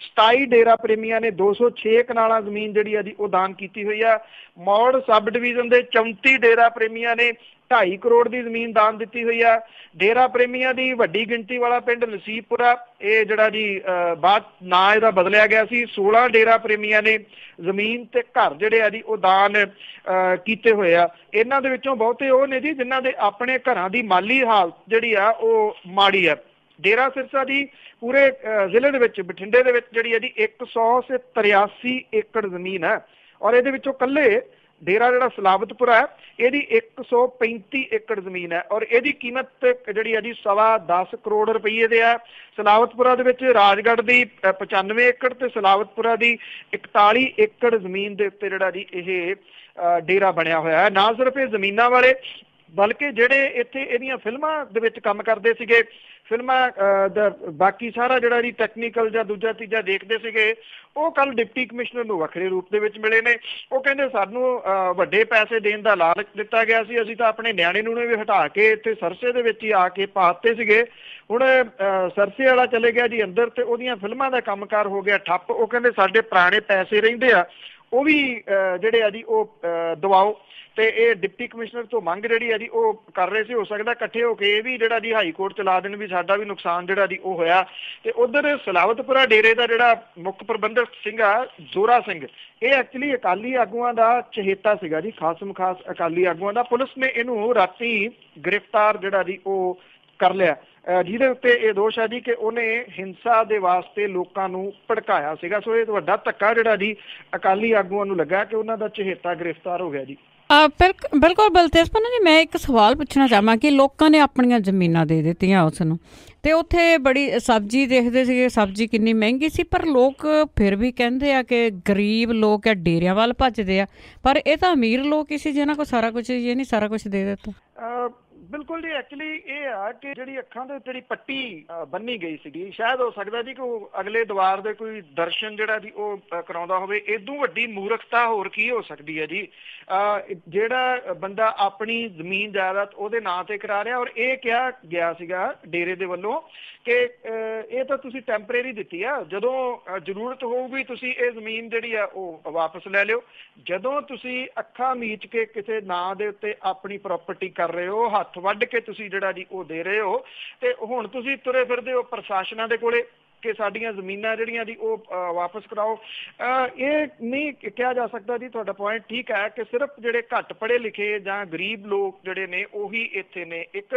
27 ਡੇਰਾ ਪ੍ਰੇਮੀਆਂ ਨੇ 206 ਕਨਾਲਾਂ ਜ਼ਮੀਨ ਜਿਹੜੀ ਆ ਜੀ ਉਹ ਦਾਨ ਕੀਤੀ ਹੋਈ ਆ। ਮੌੜ ਸਬ ਡਿਵੀਜ਼ਨ ਦੇ 34 ਡੇਰਾ ਪ੍ਰੇਮੀਆਂ ਨੇ 2.5 ਕਰੋੜ ਦੀ ਜ਼ਮੀਨ ਦਾਨ ਦਿੱਤੀ ਹੋਈ ਆ। ਡੇਰਾ ਪ੍ਰੇਮੀਆਂ ਦੀ ਵੱਡੀ ਗਿਣਤੀ ਵਾਲਾ ਪਿੰਡ ਨਸੀਬਪੁਰਾ, ਇਹ ਜਿਹੜਾ ਜੀ ਬਾਅਦ ਨਾਂ ਇਹਦਾ ਬਦਲਿਆ ਗਿਆ ਸੀ, 16 ਡੇਰਾ ਪ੍ਰੇਮੀਆਂ ਨੇ ਜ਼ਮੀਨ ਤੇ ਘਰ ਜਿਹੜੇ ਆ ਜੀ ਉਹ ਦਾਨ ਕੀਤੇ ਹੋਏ ਆ। ਇਹਨਾਂ ਦੇ ਵਿੱਚੋਂ ਬਹੁਤੇ ਉਹ ਨੇ ਜੀ ਜਿਨ੍ਹਾਂ ਦੇ ਆਪਣੇ ਘਰਾਂ ਦੀ ਮਾਲੀ ਹਾਲਤ ਜਿਹੜੀ ਆ ਉਹ ਮਾੜੀ ਆ। ਡੇਰਾ ਸਿਰਸਾ ਦੀ ਪੂਰੇ ਜ਼ਿਲ੍ਹੇ ਦੇ ਵਿੱਚ ਬਠਿੰਡੇ ਦੇ ਵਿੱਚ ਜਿਹੜੀ ਹੈ ਜੀ 183 ਏਕੜ ਜ਼ਮੀਨ ਹੈ ਔਰ ਇਹਦੇ ਵਿੱਚੋਂ ਕੱਲੇ ਡੇਰਾ ਜਿਹੜਾ ਸਲਾਵਤਪੁਰਾ ਹੈ ਇਹਦੀ 135 ਏਕੜ ਜ਼ਮੀਨ ਹੈ ਔਰ ਇਹਦੀ ਕੀਮਤ ਜਿਹੜੀ ਹੈ ਜੀ 10.25 ਕਰੋੜ ਰੁਪਈਏ ਦੇ ਹੈ। ਸਲਾਵਤਪੁਰਾ ਦੇ ਵਿੱਚ ਰਾਜਗੜ੍ਹ ਦੀ 95 ਏਕੜ ਤੇ ਸਲਾਵਤਪੁਰਾ ਦੀ 41 ਏਕੜ ਜ਼ਮੀਨ ਦੇ ਉੱਤੇ ਜਿਹੜਾ ਜੀ ਇਹ ਡੇਰਾ ਬਣਿਆ ਹੋਇਆ ਹੈ। ਨਾ ਸਿਰਫ ਇਹ ਜ਼ਮੀਨਾਂ ਵਾਲੇ ਬਲਕਿ ਜਿਹੜੇ ਇੱਥੇ ਇਹਦੀਆਂ ਫਿਲਮਾਂ ਦੇ ਵਿੱਚ ਕੰਮ ਕਰਦੇ ਸੀਗੇ, ਫਿਲਮਾਂ ਦਾ ਬਾਕੀ ਸਾਰਾ ਜਿਹੜਾ ਜੀ ਟੈਕਨੀਕਲ ਜਾਂ ਦੂਜਾ ਤੀਜਾ ਦੇਖਦੇ ਸੀਗੇ, ਉਹ ਕੱਲ ਡਿਪਟੀ ਕਮਿਸ਼ਨਰ ਨੂੰ ਵੱਖਰੇ ਰੂਪ ਦੇ ਵਿੱਚ ਮਿਲੇ ਨੇ। ਉਹ ਕਹਿੰਦੇ ਸਾਨੂੰ ਵੱਡੇ ਪੈਸੇ ਦੇਣ ਦਾ ਲਾਲਚ ਦਿੱਤਾ ਗਿਆ ਸੀ, ਅਸੀਂ ਤਾਂ ਆਪਣੇ ਨਿਆਣੇ ਨੂੰ ਵੀ ਹਟਾ ਕੇ ਇੱਥੇ ਸਰਸੇ ਦੇ ਵਿੱਚ ਹੀ ਆ ਕੇ ਪਾਤੇ ਸੀਗੇ। ਹੁਣ ਸਰਸੇ ਵਾਲਾ ਚਲੇ ਗਿਆ ਜੀ ਅੰਦਰ ਤੇ ਉਹਦੀਆਂ ਫਿਲਮਾਂ ਦਾ ਕੰਮਕਾਰ ਹੋ ਗਿਆ ਠੱਪ। ਉਹ ਕਹਿੰਦੇ ਸਾਡੇ ਪੁਰਾਣੇ ਪੈਸੇ ਰਹਿੰਦੇ ਆ ਉਹ ਵੀ ਜਿਹੜੇ ਆ ਜੀ ਉਹ ਦਵਾਓ। ਤੇ ਇਹ ਡਿਪਟੀ ਕਮਿਸ਼ਨਰ ਤੋਂ ਮੰਗ ਜਿਹੜੀ ਆ ਜੀ ਉਹ ਕਰ ਰਹੇ ਸੀ। ਹੋ ਸਕਦਾ ਇਕੱਠੇ ਹੋ ਕੇ ਇਹ ਵੀ ਜਿਹੜਾ ਜੀ ਹਾਈ ਕੋਰਟ ਚਲਾ ਦੇਣ ਵੀ ਸਾਡਾ ਵੀ ਨੁਕਸਾਨ ਜਿਹੜਾ ਜੀ ਉਹ ਹੋਇਆ। ਤੇ ਉਧਰ ਸਲਾਵਤਪੁਰਾ ਡੇਰੇ ਦਾ ਜਿਹੜਾ ਮੁੱਖ ਪ੍ਰਬੰਧਕ ਸਿੰਘ ਆ ਜ਼ੋਰਾ ਸਿੰਘ, ਇਹ ਐਕਚੁਅਲੀ ਅਕਾਲੀ ਆਗੂਆਂ ਦਾ ਚਹੇਤਾ ਸੀਗਾ ਜੀ, ਖਾਸਮ ਖਾਸ ਅਕਾਲੀ ਆਗੂਆਂ ਦਾ। ਪੁਲਿਸ ਨੇ ਇਹਨੂੰ ਰਾਤੀ ਗ੍ਰਿਫਤਾਰ ਜਿਹੜਾ ਜੀ ਉਹ ਕਰ ਲਿਆ, ਜਿਹਦੇ ਉੱਤੇ ਇਹ ਦੋਸ਼ ਹੈ ਜੀ ਕਿ ਉਹਨੇ ਹਿੰਸਾ ਦੇ ਵਾਸਤੇ ਲੋਕਾਂ ਨੂੰ ਭੜਕਾਇਆ ਸੀਗਾ। ਸੋ ਇਹ ਵੱਡਾ ਧੱਕਾ ਜਿਹੜਾ ਜੀ ਅਕਾਲੀ ਆਗੂਆਂ ਨੂੰ ਲੱਗਾ ਕਿ ਉਹਨਾਂ ਦਾ ਚਹੇਤਾ ਗ੍ਰਿਫਤਾਰ ਹੋ ਗਿਆ ਜੀ। ਬਿਲਕੁਲ ਬਲਤੇਜ ਪੰਨੂ ਜੀ, ਮੈਂ ਇੱਕ ਸਵਾਲ ਪੁੱਛਣਾ ਚਾਹਾਂ ਕਿ ਲੋਕਾਂ ਨੇ ਆਪਣੀਆਂ ਜ਼ਮੀਨਾਂ ਦੇ ਦਿੱਤੀਆਂ ਉਸ ਨੂੰ ਤੇ ਉੱਥੇ ਬੜੀ ਸਬਜ਼ੀ ਦੇਖਦੇ ਸੀਗੇ, ਸਬਜ਼ੀ ਕਿੰਨੀ ਮਹਿੰਗੀ ਸੀ, ਪਰ ਲੋਕ ਫਿਰ ਵੀ ਕਹਿੰਦੇ ਆ ਕਿ ਗਰੀਬ ਲੋਕ ਆ ਡੇਰਿਆਂ ਵੱਲ ਭੱਜਦੇ ਆ, ਪਰ ਇਹ ਤਾਂ ਅਮੀਰ ਲੋਕ ਹੀ ਸੀ ਜਿਹਨਾਂ ਕੋਲ ਸਾਰਾ ਕੁਝ, ਇਹ ਨਹੀਂ ਸਾਰਾ ਕੁਝ ਦੇ ਦਿੱਤਾ। ਬਿਲਕੁਲ ਜੀ, ਐਕਚੁਅਲੀ ਇਹ ਆ ਕਿ ਜਿਹੜੀ ਅੱਖਾਂ ਦੇ ਜਿਹੜੀ ਪੱਟੀ ਬੰਨੀ ਗਈ ਸੀਗੀ, ਸ਼ਾਇਦ ਹੋ ਸਕਦਾ ਜੀ ਕਿ ਉਹ ਅਗਲੇ ਦੁਆਰ ਦੇ ਕੋਈ ਦਰਸ਼ਨ ਜਿਹੜਾ ਜੀ ਉਹ ਕਰਾਉਂਦਾ ਹੋਵੇ। ਇਦੋਂ ਵੱਡੀ ਮੂਰਖਤਾ ਹੋਰ ਕੀ ਹੋ ਸਕਦੀ ਹੈ ਜੀ। ਜਿਹੜਾ ਬੰਦਾ ਆਪਣੀ ਜ਼ਮੀਨ ਜਾਇਦਾਦ ਉਹਦੇ ਨਾਂ ਤੇ ਕਰਾ ਰਿਹਾ ਔਰ ਇਹ ਕਿਹਾ ਗਿਆ ਸੀਗਾ ਡੇਰੇ ਦੇ ਵੱਲੋਂ ਕਿ ਇਹ ਤਾਂ ਤੁਸੀਂ ਟੈਂਪਰੇਰੀ ਦਿੱਤੀ ਆ, ਜਦੋਂ ਜ਼ਰੂਰਤ ਹੋਊਗੀ ਤੁਸੀਂ ਇਹ ਜ਼ਮੀਨ ਜਿਹੜੀ ਆ ਉਹ ਵਾਪਸ ਲੈ ਲਿਓ। ਜਦੋਂ ਤੁਸੀਂ ਅੱਖਾਂ ਮੀਚ ਕੇ ਕਿਸੇ ਨਾਂ ਦੇ ਉੱਤੇ ਆਪਣੀ ਪ੍ਰਾਪਰਟੀ ਕਰ ਰਹੇ ਹੋ, ਹੱਥ ਵੱਢ ਕੇ ਤੁਸੀਂ ਜਿਹੜਾ ਜੀ ਉਹ ਦੇ ਰਹੇ ਹੋ, ਤੇ ਹੁਣ ਤੁਸੀਂ ਤੁਰੇ ਫਿਰਦੇ ਹੋ ਪ੍ਰਸ਼ਾਸਨਾਂ ਦੇ ਕੋਲੇ ਕਿ ਸਾਡੀਆਂ ਜ਼ਮੀਨਾਂ ਜਿਹੜੀਆਂ ਜੀ ਉਹ ਵਾਪਸ ਕਰਾਓ। ਇਹ ਨਹੀਂ ਕਿਹਾ ਜਾ ਸਕਦਾ ਜੀ, ਤੁਹਾਡਾ ਪੁਆਇੰਟ ਠੀਕ ਹੈ ਕਿ ਸਿਰਫ ਜਿਹੜੇ ਘੱਟ ਪੜ੍ਹੇ ਲਿਖੇ ਜਾਂ ਗਰੀਬ ਲੋਕ ਜਿਹੜੇ ਨੇ ਉਹੀ ਇੱਥੇ ਨੇ। ਇੱਕ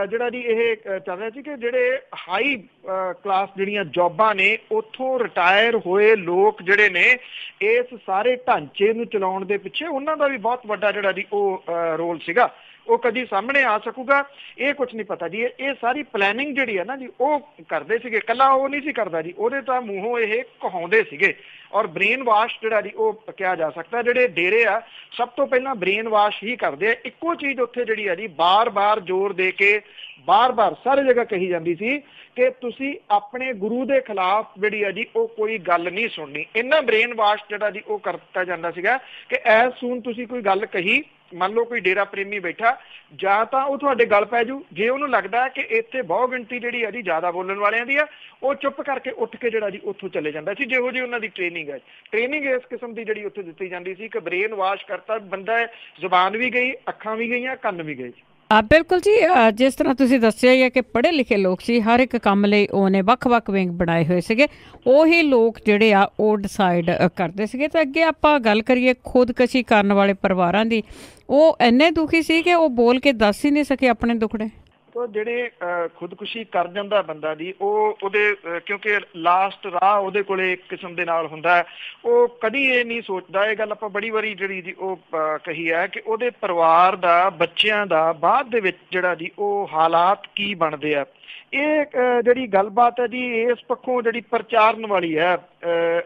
ਜਿਹੜਾ ਜੀ ਇਹ ਚੱਲ ਰਿਹਾ ਸੀ ਕਿ ਜਿਹੜੇ ਹਾਈ ਕਲਾਸ ਜਿਹੜੀਆਂ ਜੌਬਾਂ ਨੇ ਉੱਥੋਂ ਰਿਟਾਇਰ ਹੋਏ ਲੋਕ ਜਿਹੜੇ ਨੇ ਇਸ ਸਾਰੇ ਢਾਂਚੇ ਨੂੰ ਚਲਾਉਣ ਦੇ ਪਿੱਛੇ ਉਹਨਾਂ ਦਾ ਵੀ ਬਹੁਤ ਵੱਡਾ ਜਿਹੜਾ ਜੀ ਉਹ ਰੋਲ ਸੀਗਾ। ਉਹ ਕਦੀ ਸਾਹਮਣੇ ਆ ਸਕੂਗਾ ਇਹ ਕੁਝ ਨਹੀਂ ਪਤਾ ਜੀ। ਇਹ ਸਾਰੀ ਪਲੈਨਿੰਗ ਜਿਹੜੀ ਹੈ ਨਾ ਜੀ ਉਹ ਕਰਦੇ ਸੀਗੇ, ਇਕੱਲਾ ਉਹ ਨਹੀਂ ਸੀ ਕਰਦਾ ਜੀ, ਉਹਦੇ ਤਾਂ ਮੂੰਹੋਂ ਇਹ ਕਹਾਉਂਦੇ ਸੀਗੇ। ਔਰ ਬ੍ਰੇਨ ਵਾਸ਼ ਜਿਹੜਾ ਜੀ ਉਹ ਕਿਹਾ ਜਾ ਸਕਦਾ। ਜਿਹੜੇ ਡੇਰੇ ਆ ਸਭ ਤੋਂ ਪਹਿਲਾਂ ਬ੍ਰੇਨ ਵਾਸ਼ ਹੀ ਕਰਦੇ ਆ। ਇੱਕੋ ਚੀਜ਼ ਉੱਥੇ ਜਿਹੜੀ ਆ ਜੀ ਬਾਰ-ਬਾਰ ਜ਼ੋਰ ਦੇ ਕੇ ਬਾਰ-ਬਾਰ ਸਾਰੀ ਜਗ੍ਹਾ ਕਹੀ ਜਾਂਦੀ ਸੀ ਕਿ ਤੁਸੀਂ ਆਪਣੇ ਗੁਰੂ ਦੇ ਖਿਲਾਫ ਜਿਹੜੀ ਆ ਜੀ ਉਹ ਕੋਈ ਗੱਲ ਨਹੀਂ ਸੁਣਨੀ। ਇੰਨਾ ਬ੍ਰੇਨ ਵਾਸ਼ ਜਿਹੜਾ ਜੀ ਉਹ ਕਰ ਦਿੱਤਾ ਜਾਂਦਾ ਸੀਗਾ ਕਿ ਐਸ ਸੂਨ ਤੁਸੀਂ ਕੋਈ ਗੱਲ ਕਹੀ, ਮੰਨ ਲਓ ਕੋਈ ਡੇਰਾ ਪ੍ਰੇਮੀ ਬੈਠਾ, ਜਾਂ ਤਾਂ ਉਹ ਤੁਹਾਡੇ ਗੱਲ ਪੈ ਜੂ, ਜੇ ਉਹਨੂੰ ਲੱਗਦਾ ਕਿ ਇੱਥੇ ਬਹੁ ਗਿਣਤੀ ਜਿਹੜੀ ਆ ਜੀ ਜ਼ਿਆਦਾ ਬੋਲਣ ਵਾਲਿਆਂ ਦੀ ਆ, ਉਹ ਚੁੱਪ ਕਰਕੇ ਉੱਠ ਕੇ ਜਿਹੜਾ ਜੀ ਉੱਥੋਂ ਚਲੇ ਜਾਂਦਾ ਸੀ। ਜਿਹੋ ਜਿਹੀ ਉਹਨਾਂ ਦੀ ਟ੍ਰੇਨਿੰਗ ਹੈ, ਟ੍ਰੇਨਿੰਗ ਇਸ ਕਿਸਮ ਦੀ ਜਿਹੜੀ ਉੱਥੇ ਦਿੱਤੀ ਜਾਂਦੀ ਸੀ ਕਿ ਬ੍ਰੇਨ ਵਾਸ਼ ਕਰਤਾ ਬੰਦਾ, ਜ਼ੁਬਾਨ ਵੀ ਗਈ, ਅੱਖਾਂ ਵੀ ਗਈਆਂ, ਕੰਨ ਵੀ ਗਏ। ਬਿਲਕੁਲ ਜੀ, ਜਿਸ ਤਰ੍ਹਾਂ ਤੁਸੀਂ ਦੱਸਿਆ ਹੀ ਹੈ ਕਿ ਪੜ੍ਹੇ ਲਿਖੇ ਲੋਕ ਸੀ, ਹਰ ਇੱਕ ਕੰਮ ਲਈ ਉਹਨੇ ਵੱਖ-ਵੱਖ ਵਿੰਗ ਬਣਾਏ ਹੋਏ ਸੀਗੇ, ਉਹੀ ਲੋਕ ਜਿਹੜੇ ਆ ਉਹ ਡਿਸਾਈਡ ਕਰਦੇ ਸੀਗੇ। ਤੇ ਅੱਗੇ ਆਪਾਂ ਗੱਲ ਕਰੀਏ ਖੁਦਕਸ਼ੀ ਕਰਨ ਵਾਲੇ ਪਰਿਵਾਰਾਂ ਦੀ, ਉਹ ਇੰਨੇ ਦੁਖੀ ਸੀ ਕਿ ਉਹ ਬੋਲ ਕੇ ਦੱਸ ਹੀ ਨਹੀਂ ਸਕੇ ਆਪਣੇ ਦੁੱਖੜੇ। ਤੋ ਜਿਹੜੇ ਖੁਦਕੁਸ਼ੀ ਕਰ ਜਾਂਦਾ ਬੰਦਾ ਦੀ, ਉਹ ਉਹਦੇ ਕਿਉਂਕਿ ਲਾਸਟ ਰਾਹ ਉਹਦੇ ਕੋਲੇ ਇੱਕ ਕਿਸਮ ਦੇ ਨਾਲ ਹੁੰਦਾ, ਉਹ ਕਦੀ ਇਹ ਨਹੀਂ ਸੋਚਦਾ। ਇਹ ਗੱਲ ਆਪਾਂ ਬੜੀ ਵਾਰੀ ਜਿਹੜੀ ਜੀ ਉਹ ਕਹੀ ਹੈ ਕਿ ਉਹਦੇ ਪਰਿਵਾਰ ਦਾ, ਬੱਚਿਆਂ ਦਾ ਬਾਅਦ ਦੇ ਵਿੱਚ ਜਿਹੜਾ ਜੀ ਉਹ ਹਾਲਾਤ ਕੀ ਬਣਦੇ ਆ। ਇਹ ਜਿਹੜੀ ਗੱਲਬਾਤ ਹੈ ਜੀ ਇਸ ਪੱਖੋਂ ਜਿਹੜੀ ਪ੍ਰਚਾਰਨ ਵਾਲੀ ਹੈ